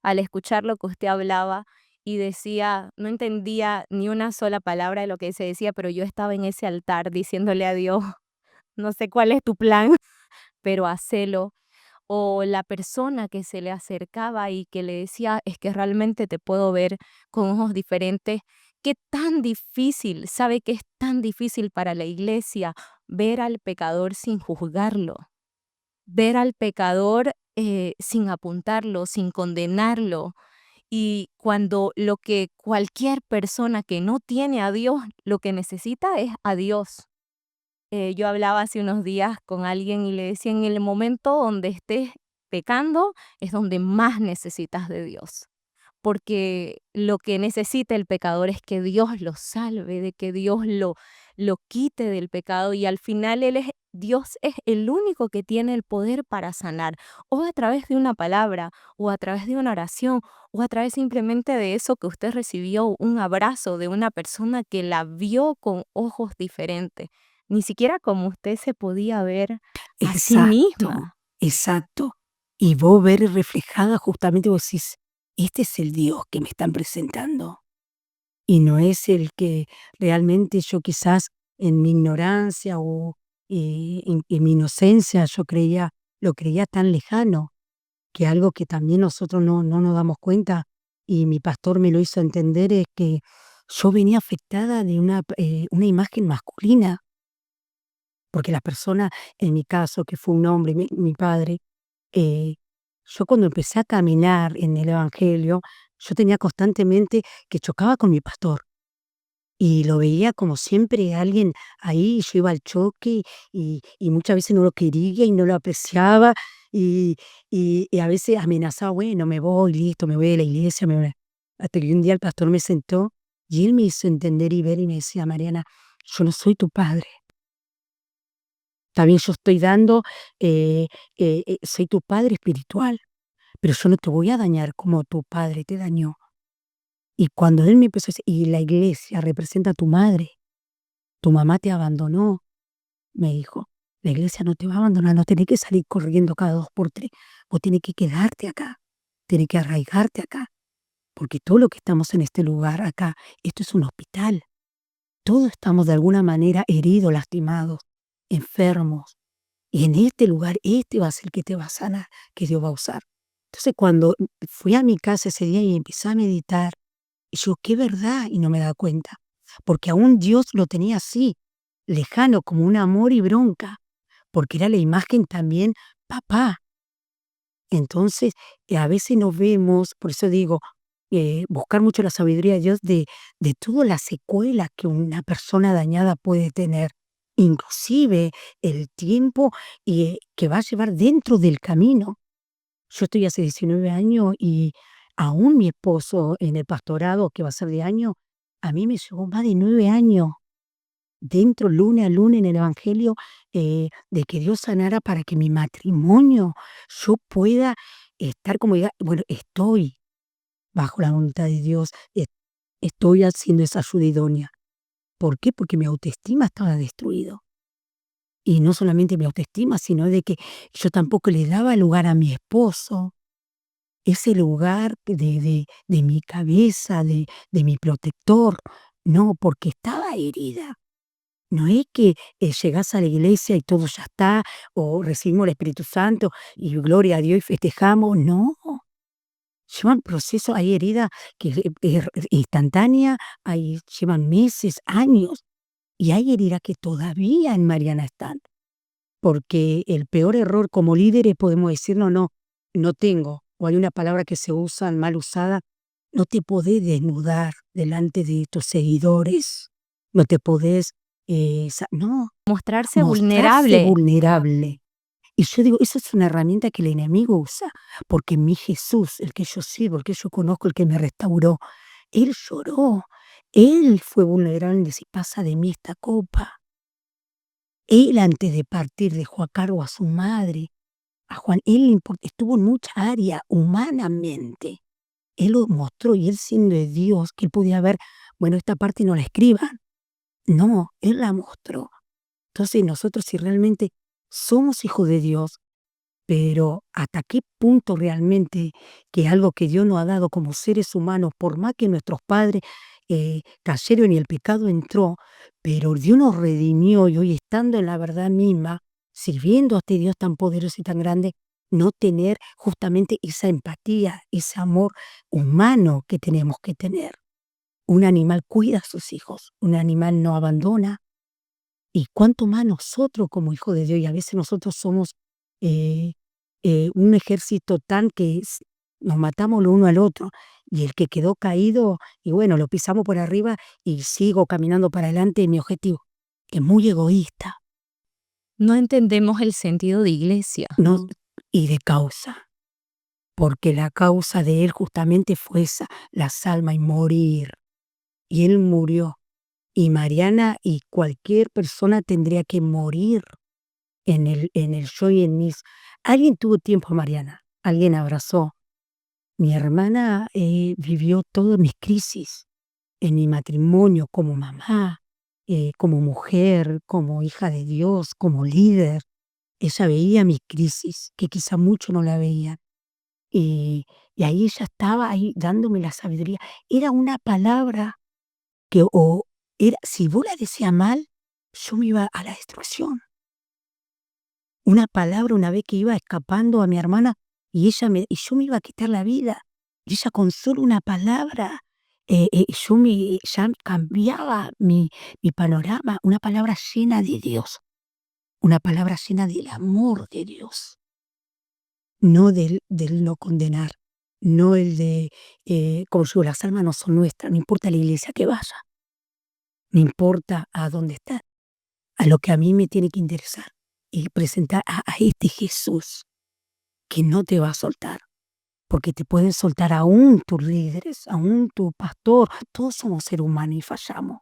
S1: Al escuchar lo que usted hablaba y decía, no entendía ni una sola palabra de lo que se decía, pero yo estaba en ese altar diciéndole a Dios, no sé cuál es tu plan, pero hacelo. O la persona que se le acercaba y que le decía, es que realmente te puedo ver con ojos diferentes. Qué tan difícil, sabe que es tan difícil para la iglesia ver al pecador sin juzgarlo, ver al pecador sin apuntarlo, sin condenarlo. Y cuando lo que cualquier persona que no tiene a Dios, lo que necesita es a Dios. Yo hablaba hace unos días con alguien y le decía, en el momento donde estés pecando es donde más necesitas de Dios. Porque lo que necesita el pecador es que Dios lo salve, de que Dios lo quite del pecado y al final Dios es el único que tiene el poder para sanar, o a través de una palabra, o a través de una oración, o a través simplemente de eso que usted recibió, un abrazo de una persona que la vio con ojos diferentes, ni siquiera como usted se podía ver a sí
S3: Exacto,
S1: misma.
S3: exacto. Y vos ver reflejada justamente, vos decís, este es el Dios que me están presentando. Y no es el que realmente yo quizás en mi ignorancia o en mi inocencia yo lo creía tan lejano, que algo que también nosotros no nos damos cuenta, y mi pastor me lo hizo entender, es que yo venía afectada de una imagen masculina. Porque la persona, en mi caso, que fue un hombre, mi padre, eh, yo cuando empecé a caminar en el Evangelio, yo tenía constantemente que chocaba con mi pastor. Y lo veía como siempre alguien ahí, y yo iba al choque y muchas veces no lo quería y no lo apreciaba y a veces amenazaba, bueno, me voy, listo, me voy de la iglesia, me voy. Hasta que un día el pastor me sentó y él me hizo entender y ver y me decía, Mariana, yo no soy tu padre. También yo estoy dando, soy tu padre espiritual, pero yo no te voy a dañar como tu padre te dañó. Y cuando él me empezó a decir, y la iglesia representa a tu madre, tu mamá te abandonó, me dijo, la iglesia no te va a abandonar, no tenés que salir corriendo cada 2 por 3, vos tenés que quedarte acá, tenés que arraigarte acá. porque todo lo que estamos en este lugar acá, esto es un hospital. Todos estamos de alguna manera heridos, lastimados, enfermos. Y en este lugar, este va a ser el que te va a sanar, que Dios va a usar. Entonces, cuando fui a mi casa ese día y empecé a meditar, y yo, qué verdad, y no me daba cuenta, porque aún Dios lo tenía así, lejano, como un amor y bronca, porque era la imagen también, papá. Entonces, a veces nos vemos, por eso digo, buscar mucho la sabiduría de Dios de toda la secuela que una persona dañada puede tener, inclusive el tiempo que va a llevar dentro del camino. Yo estoy hace 19 años y aún mi esposo en el pastorado, que va a ser de año, a mí me llevó más de 9 años dentro, lunes a lunes en el Evangelio, de que Dios sanara para que mi matrimonio, yo pueda estar como diga, bueno, estoy bajo la voluntad de Dios, estoy haciendo esa ayuda idónea. ¿Por qué? Porque mi autoestima estaba destruido. Y no solamente mi autoestima, sino de que yo tampoco le daba lugar a mi esposo, ese lugar de mi cabeza, de mi protector. No, porque estaba herida. No es que llegás a la iglesia y todo ya está, o recibimos el Espíritu Santo y gloria a Dios y festejamos. No, llevan procesos, hay heridas que es instantánea, llevan meses, años, y hay heridas que todavía en Mariana están. Porque el peor error como líderes podemos decir, no, no, no tengo, o hay una palabra que se usa mal usada, no te podés desnudar delante de tus seguidores, no te podés, no,
S1: Mostrarse
S3: mostrarse
S1: vulnerable.
S3: vulnerable. Y yo digo, esa es una herramienta que el enemigo usa, porque mi Jesús, el que yo sirvo, el que yo conozco, el que me restauró, él lloró, él fue vulnerable y dice, pasa de mí esta copa. Él antes de partir dejó a cargo a su madre, a Juan, él estuvo en mucha área humanamente. Él lo mostró y él siendo de Dios, que él podía ver, bueno, esta parte no la escriban. No, él la mostró. Entonces nosotros si realmente somos hijos de Dios, pero hasta qué punto realmente que algo que Dios nos ha dado como seres humanos, por más que nuestros padres cayeron y el pecado entró, pero Dios nos redimió y hoy estando en la verdad misma, sirviendo a este Dios tan poderoso y tan grande, no tener justamente esa empatía, ese amor humano que tenemos que tener. Un animal cuida a sus hijos, un animal no abandona. Y cuánto más nosotros como hijos de Dios, y a veces nosotros somos eh, un ejército tan que nos matamos lo uno al otro, y el que quedó caído, y bueno, lo pisamos por arriba y sigo caminando para adelante en mi objetivo. Es muy egoísta,
S1: No entendemos el sentido de iglesia.
S3: ¿no? Y de causa, porque la causa de él justamente fue esa, las almas y morir. Y él murió. Y Mariana y cualquier persona tendría que morir en el yo y en mis. Alguien tuvo tiempo, Mariana, alguien abrazó. Mi hermana vivió todas mis crisis en mi matrimonio como mamá, como mujer, como hija de Dios, como líder. Ella veía mis crisis, que quizá mucho no la veían. Y, y ahí ella estaba ahí dándome la sabiduría. Era una palabra que si vos la decías mal, yo me iba a la destrucción. Una palabra una vez que iba escapando a mi hermana y yo me iba a quitar la vida. Y ella con solo una palabra, ya cambiaba mi panorama, una palabra llena de Dios, una palabra llena del amor de Dios, no del no condenar, no el de, como yo digo, las almas no son nuestras, no importa la iglesia que vaya, no importa a dónde está, a lo que a mí me tiene que interesar y presentar a este Jesús que no te va a soltar, porque te pueden soltar aún tus líderes, aún tu pastor, todos somos seres humanos y fallamos.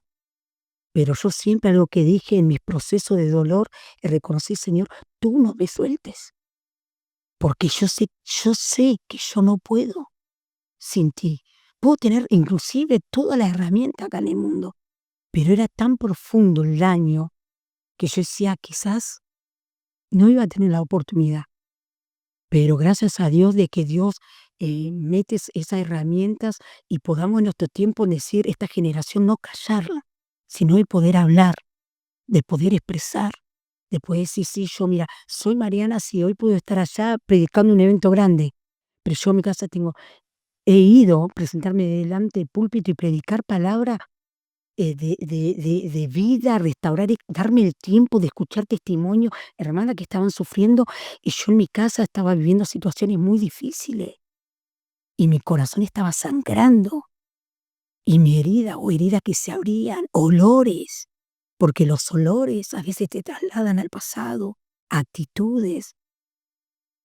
S3: Pero yo siempre algo que dije en mis procesos de dolor, reconocí, Señor, tú no me sueltes, porque yo sé que yo no puedo sin ti. Puedo tener inclusive toda la herramienta acá en el mundo, pero era tan profundo el daño que yo decía, quizás no iba a tener la oportunidad. Pero gracias a Dios de que Dios metes esas herramientas y podamos en nuestro tiempo decir, esta generación no callarla, sino de poder hablar, de poder expresar, de poder decir, sí, yo mira, soy Mariana, si hoy puedo estar allá predicando un evento grande, pero yo en mi casa he ido a presentarme delante del púlpito y predicar palabra de vida, restaurar, darme el tiempo de escuchar testimonios, hermanas que estaban sufriendo, y yo en mi casa estaba viviendo situaciones muy difíciles y mi corazón estaba sangrando y mi herida o heridas que se abrían, olores, porque los olores a veces te trasladan al pasado, actitudes,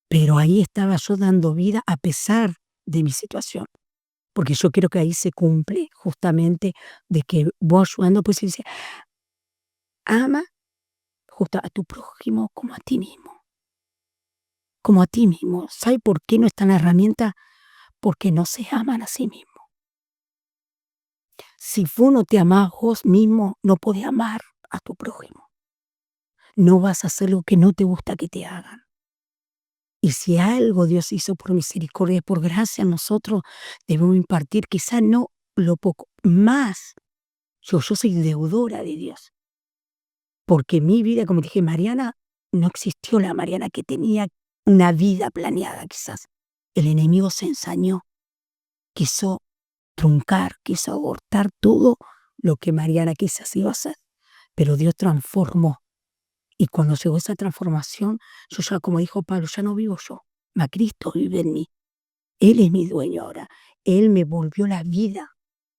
S3: pero ahí estaba yo dando vida a pesar de mi situación. Porque yo creo que ahí se cumple justamente de que vos ayudando, pues dice, ama justo a tu prójimo como a ti mismo. Como a ti mismo. ¿Sabes por qué no está en la herramienta? Porque no se aman a sí mismos. Si vos no te amás vos mismo, no podés amar a tu prójimo. No vas a hacer lo que no te gusta que te hagan. Y si algo Dios hizo por misericordia y por gracia, nosotros debemos impartir, quizás no lo poco, más. Yo soy deudora de Dios. Porque mi vida, como dije, Mariana, no existió la Mariana que tenía una vida planeada quizás. El enemigo se ensañó, quiso truncar, quiso abortar todo lo que Mariana quizás iba a hacer. Pero Dios transformó. Y cuando llegó esa transformación, yo ya, como dijo Pablo, ya no vivo yo, mas Cristo vive en mí. Él es mi dueño ahora. Él me volvió la vida.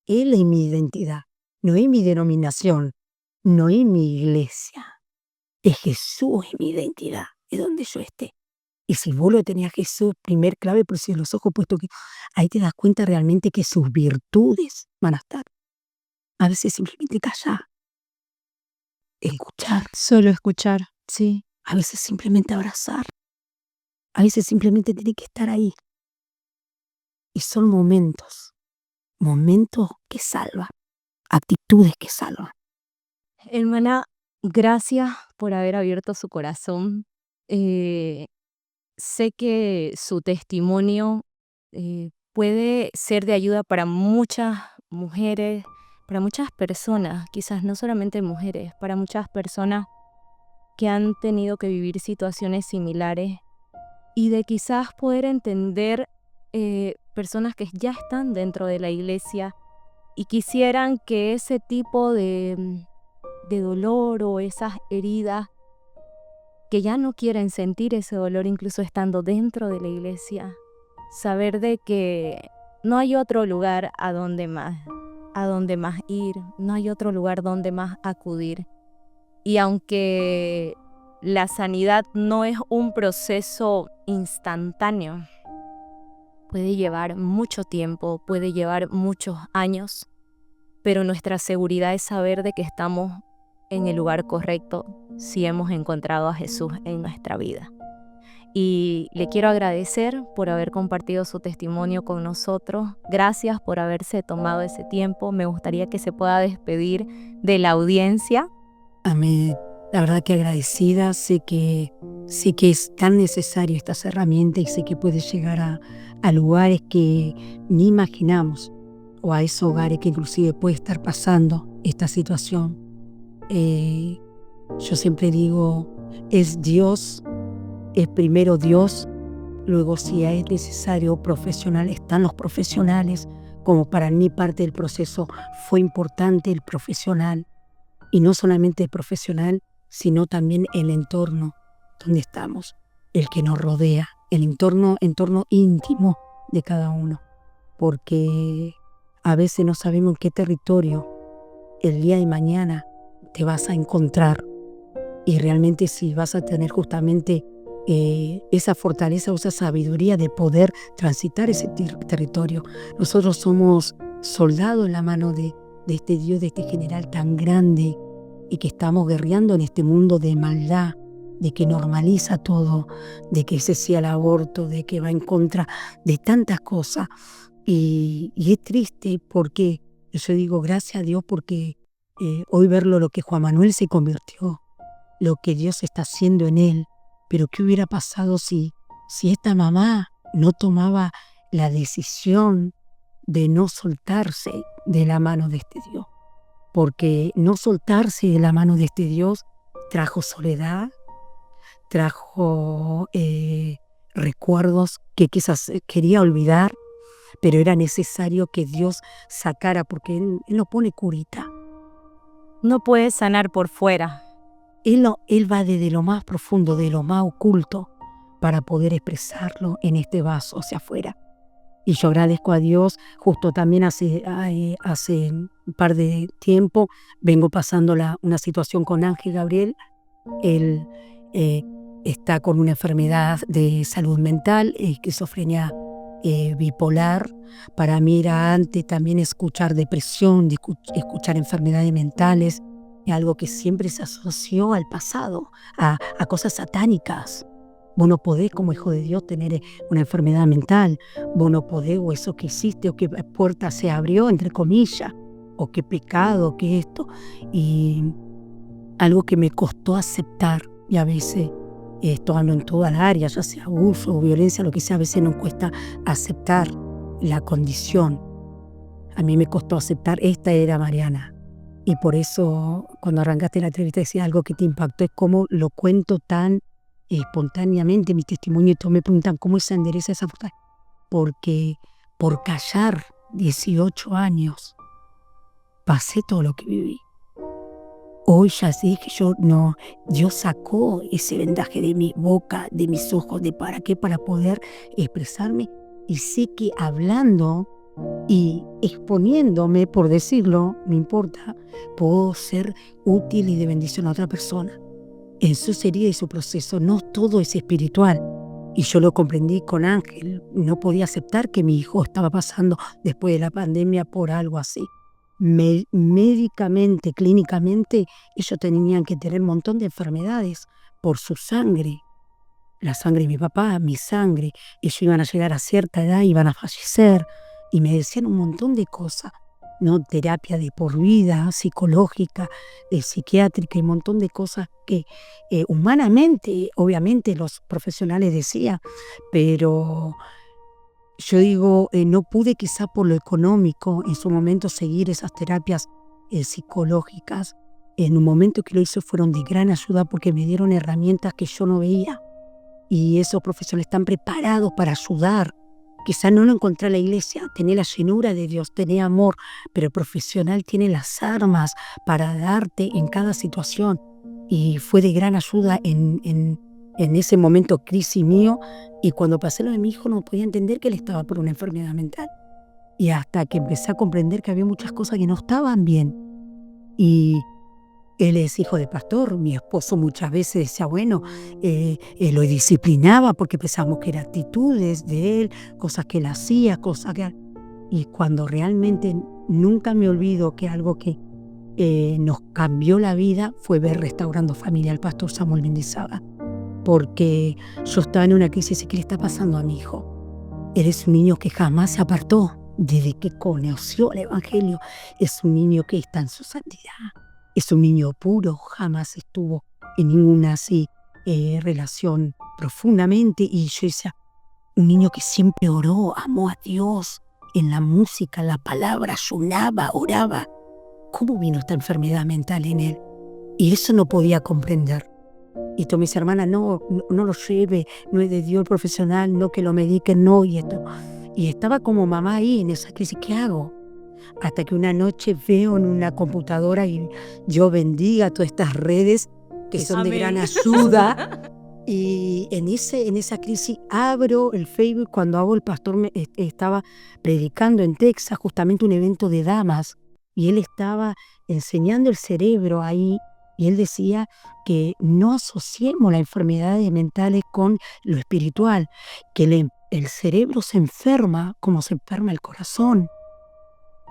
S3: Él es mi identidad. No es mi denominación, no es mi iglesia. Es Jesús es mi identidad, es donde yo esté. Y si vos lo tenías Jesús, primer clave, por si los ojos puestos que ahí te das cuenta realmente que sus virtudes van a estar. A veces simplemente callar, escuchar,
S1: Solo escuchar, sí.
S3: a veces simplemente abrazar, a veces simplemente tiene que estar ahí. Y son momentos que salvan, actitudes que salvan.
S1: Hermana, gracias por haber abierto su corazón. Sé que su testimonio puede ser de ayuda para muchas mujeres, para muchas personas, quizás no solamente mujeres, para muchas personas que han tenido que vivir situaciones similares y de quizás poder entender personas que ya están dentro de la iglesia y quisieran que ese tipo de dolor o esas heridas que ya no quieren sentir ese dolor incluso estando dentro de la iglesia, saber de que no hay otro lugar a donde más ir, no hay otro lugar donde más acudir. Y aunque la sanidad no es un proceso instantáneo, puede llevar mucho tiempo, puede llevar muchos años, pero nuestra seguridad es saber de que estamos en el lugar correcto si hemos encontrado a Jesús en nuestra vida. Y le quiero agradecer por haber compartido su testimonio con nosotros. Gracias por haberse tomado ese tiempo. Me gustaría que se pueda despedir de la audiencia.
S3: A mí, la verdad que agradecida, sé que es tan necesario estas herramientas y sé que puede llegar a lugares que ni imaginamos o a esos hogares que inclusive puede estar pasando esta situación. Yo siempre digo, es Dios, es primero Dios, luego si es necesario profesional, están los profesionales, como para mí parte del proceso fue importante el profesional, y no solamente el profesional, sino también el entorno donde estamos, el que nos rodea, el entorno íntimo de cada uno, porque a veces no sabemos en qué territorio el día de mañana te vas a encontrar y realmente si vas a tener justamente esa fortaleza o esa sabiduría de poder transitar ese territorio. Nosotros somos soldados en la mano de este Dios, de este general tan grande y que estamos guerreando en este mundo de maldad, de que normaliza todo, de que ese sea el aborto, de que va en contra de tantas cosas. Y es triste porque yo digo gracias a Dios porque hoy verlo lo que Juan Manuel se convirtió, lo que Dios está haciendo en él, pero ¿qué hubiera pasado si esta mamá no tomaba la decisión de no soltarse de la mano de este Dios. Porque no soltarse de la mano de este Dios trajo soledad, trajo recuerdos que quizás quería olvidar, pero era necesario que Dios sacara, porque Él no pone curita.
S1: No puedes sanar por fuera.
S3: Él va desde lo más profundo, de lo más oculto, para poder expresarlo en este vaso hacia afuera. Y yo agradezco a Dios, justo también hace un par de tiempo, vengo pasando una situación con Ángel Gabriel. Él está con una enfermedad de salud mental, esquizofrenia bipolar. Para mí era antes también escuchar depresión, escuchar enfermedades mentales, algo que siempre se asoció al pasado, a cosas satánicas. Vos no podés como hijo de Dios tener una enfermedad mental, vos no podés, o eso que hiciste, o qué puerta se abrió, entre comillas, o qué pecado, qué esto. Y algo que me costó aceptar, y a veces esto hablo en toda la área, ya sea abuso o violencia, lo que sea, a veces nos cuesta aceptar la condición. A mí me costó aceptar, esta era Mariana. Y por eso cuando arrancaste la entrevista decía algo que te impactó, es cómo lo cuento tan espontáneamente mi testimonio, y todos me preguntan cómo se endereza esa fortaleza. Porque por callar 18 años pasé todo lo que viví. Hoy ya sé que Dios sacó ese vendaje de mi boca, de mis ojos, de para qué, para poder expresarme, y sé que hablando y exponiéndome, por decirlo, no importa, puedo ser útil y de bendición a otra persona en su herida y su proceso. No todo es espiritual, y yo lo comprendí con Ángel. No podía aceptar que mi hijo estaba pasando después de la pandemia por algo así. Médicamente, clínicamente, ellos tenían que tener un montón de enfermedades por su sangre, la sangre de mi papá, mi sangre. Ellos iban a llegar a cierta edad, iban a fallecer, y me decían un montón de cosas, ¿no? Terapia de por vida, psicológica, psiquiátrica, y un montón de cosas que humanamente, obviamente los profesionales decían, pero yo digo, no pude quizá por lo económico en su momento seguir esas terapias psicológicas. En un momento que lo hice fueron de gran ayuda, porque me dieron herramientas que yo no veía, y esos profesionales están preparados para ayudar. Quizá no lo encontré en la iglesia, tener la llenura de Dios, tener amor, pero el profesional tiene las armas para darte en cada situación, y fue de gran ayuda en ese momento crisis mío. Y cuando pasé lo de mi hijo no podía entender que él estaba por una enfermedad mental, y hasta que empecé a comprender que había muchas cosas que no estaban bien. Y él es hijo de pastor. Mi esposo muchas veces decía, bueno, lo disciplinaba porque pensábamos que eran actitudes de él, cosas que él hacía, cosas que... Y cuando realmente nunca me olvido que algo que nos cambió la vida fue ver Restaurando Familia al pastor Samuel Mendizábal. Porque yo estaba en una crisis y ¿qué le está pasando a mi hijo? Él es un niño que jamás se apartó desde que conoció el Evangelio. Es un niño que está en su santidad. Es un niño puro, jamás estuvo en ninguna relación profundamente. Y yo decía, un niño que siempre oró, amó a Dios en la música, la palabra, ayunaba, oraba. ¿Cómo vino esta enfermedad mental en él? Y eso no podía comprender. Y tú, mis hermanas, no lo lleve, no es de Dios el profesional, no que lo mediquen, no, y esto. Y estaba como mamá ahí en esa crisis, ¿qué hago? Hasta que una noche veo en una computadora, y yo bendiga todas estas redes que son de gran ayuda. Y en esa crisis abro el Facebook. Cuando hago, el pastor estaba predicando en Texas, justamente un evento de damas, y él estaba enseñando el cerebro ahí, y él decía que no asociemos las enfermedades mentales con lo espiritual, que el cerebro se enferma como se enferma el corazón,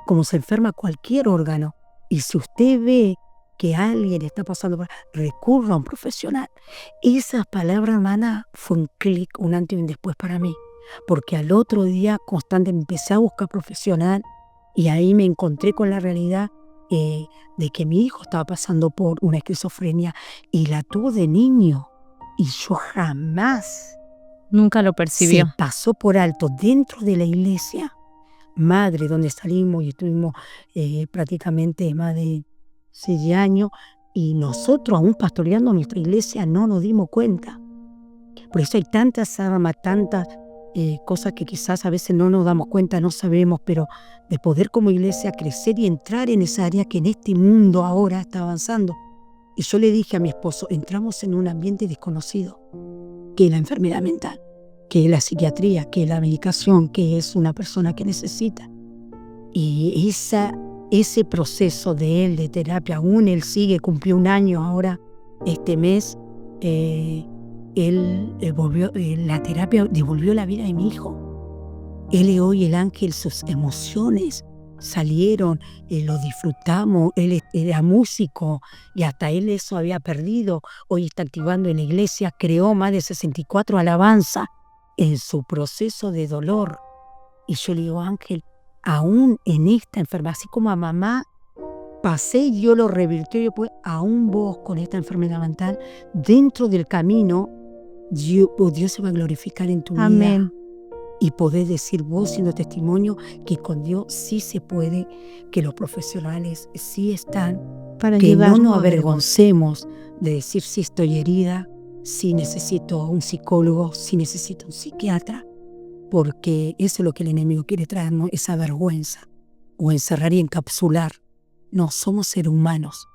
S3: como se enferma cualquier órgano. Y si usted ve que alguien está pasando por... recurra a un profesional. Esas palabras, hermana, fue un clic, un antes y un después para mí. Porque al otro día constante empecé a buscar profesional, y ahí me encontré con la realidad de que mi hijo estaba pasando por una esquizofrenia, y la tuvo de niño. Y yo jamás
S1: Nunca lo
S3: Se
S1: percibió.
S3: pasó por alto dentro de la iglesia madre donde salimos y estuvimos prácticamente más de 6 años, y nosotros aún pastoreando nuestra iglesia no nos dimos cuenta. Por eso hay tantas armas, tantas cosas que quizás a veces no nos damos cuenta, no sabemos, pero de poder como iglesia crecer y entrar en esa área que en este mundo ahora está avanzando. Y yo le dije a mi esposo, entramos en un ambiente desconocido, que es la enfermedad mental, que es la psiquiatría, que es la medicación, que es una persona que necesita. Y ese proceso de él, de terapia, aún él sigue, cumplió 1 año ahora, este mes, él volvió, la terapia devolvió la vida de mi hijo. Él es hoy el ángel, sus emociones salieron, lo disfrutamos, él era músico y hasta él eso había perdido. Hoy está activando en la iglesia, creó más de 64 alabanzas en su proceso de dolor. Y yo le digo, Ángel, aún en esta enfermedad, así como a mamá pasé y Dios lo revirtió, y después, aún vos con esta enfermedad mental, dentro del camino, Dios se va a glorificar en tu vida.
S1: Amén.
S3: Y podés decir vos siendo testimonio que con Dios sí se puede, que los profesionales sí están,
S1: Para
S3: que no
S1: ayudarnos
S3: nos
S1: a ver.
S3: avergoncemos de decir si estoy herida, si necesito un psicólogo, si necesito un psiquiatra, porque eso es lo que el enemigo quiere traernos, esa vergüenza, o encerrar y encapsular. No, somos seres humanos,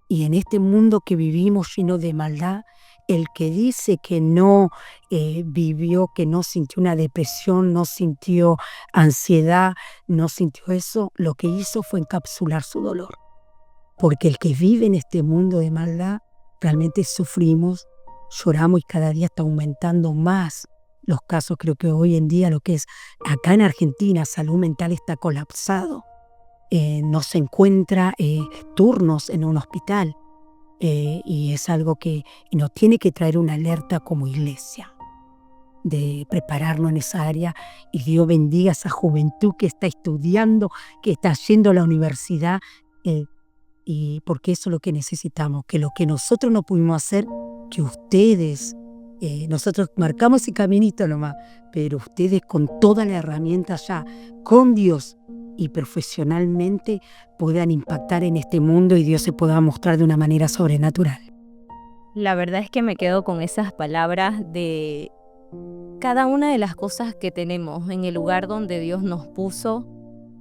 S3: y en este mundo que vivimos lleno de maldad, el que dice que no vivió, que no sintió una depresión, no sintió ansiedad, no sintió eso, lo que hizo fue encapsular su dolor. Porque el que vive en este mundo de maldad, realmente sufrimos, lloramos, y cada día está aumentando más los casos. Creo que hoy en día lo que es acá en Argentina, salud mental está colapsado. No se encuentra turnos en un hospital. Y es algo que nos tiene que traer una alerta como iglesia, de prepararnos en esa área. Y Dios bendiga a esa juventud que está estudiando, que está yendo a la universidad, y porque eso es lo que necesitamos, que lo que nosotros no pudimos hacer, que ustedes, nosotros marcamos ese caminito nomás, pero ustedes con toda la herramienta ya, con Dios y profesionalmente, puedan impactar en este mundo y Dios se pueda mostrar de una manera sobrenatural.
S1: La verdad es que me quedo con esas palabras de cada una de las cosas que tenemos en el lugar donde Dios nos puso,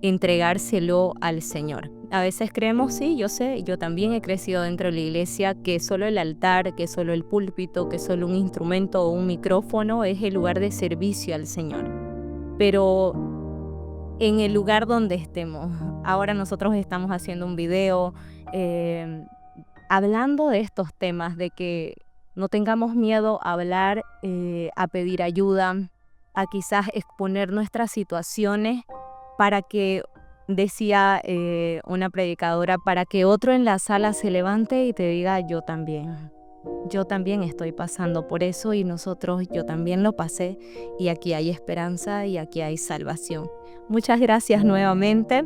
S1: entregárselo al Señor. A veces creemos, sí, yo sé, yo también he crecido dentro de la iglesia, que solo el altar, que solo el púlpito, que solo un instrumento o un micrófono es el lugar de servicio al Señor. Pero en el lugar donde estemos, ahora nosotros estamos haciendo un video hablando de estos temas, de que no tengamos miedo a hablar, a pedir ayuda, a quizás exponer nuestras situaciones para que, decía una predicadora, para que otro en la sala se levante y te diga, yo también estoy pasando por eso, y yo también lo pasé, y aquí hay esperanza y aquí hay salvación. Muchas gracias nuevamente.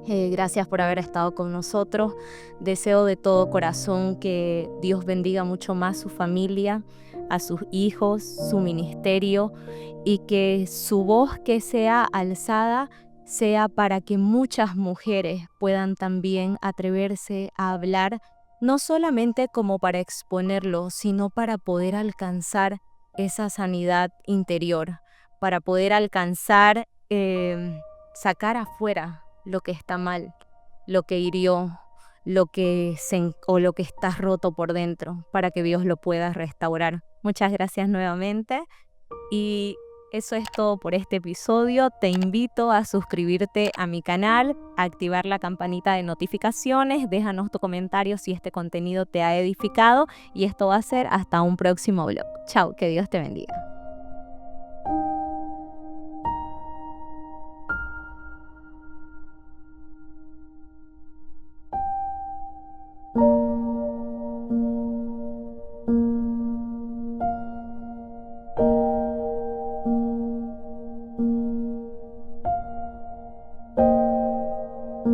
S1: Gracias por haber estado con nosotros. Deseo de todo corazón que Dios bendiga mucho más su familia, a sus hijos, su ministerio, y que su voz que sea alzada sea para que muchas mujeres puedan también atreverse a hablar, no solamente como para exponerlo, sino para poder alcanzar esa sanidad interior, para poder alcanzar, sacar afuera lo que está mal, lo que hirió, lo que está roto por dentro, para que Dios lo pueda restaurar. Muchas gracias nuevamente, y eso es todo por este episodio. Te invito a suscribirte a mi canal, a activar la campanita de notificaciones, déjanos tu comentario si este contenido te ha edificado, y esto va a ser hasta un próximo vlog. Chao, que Dios te bendiga.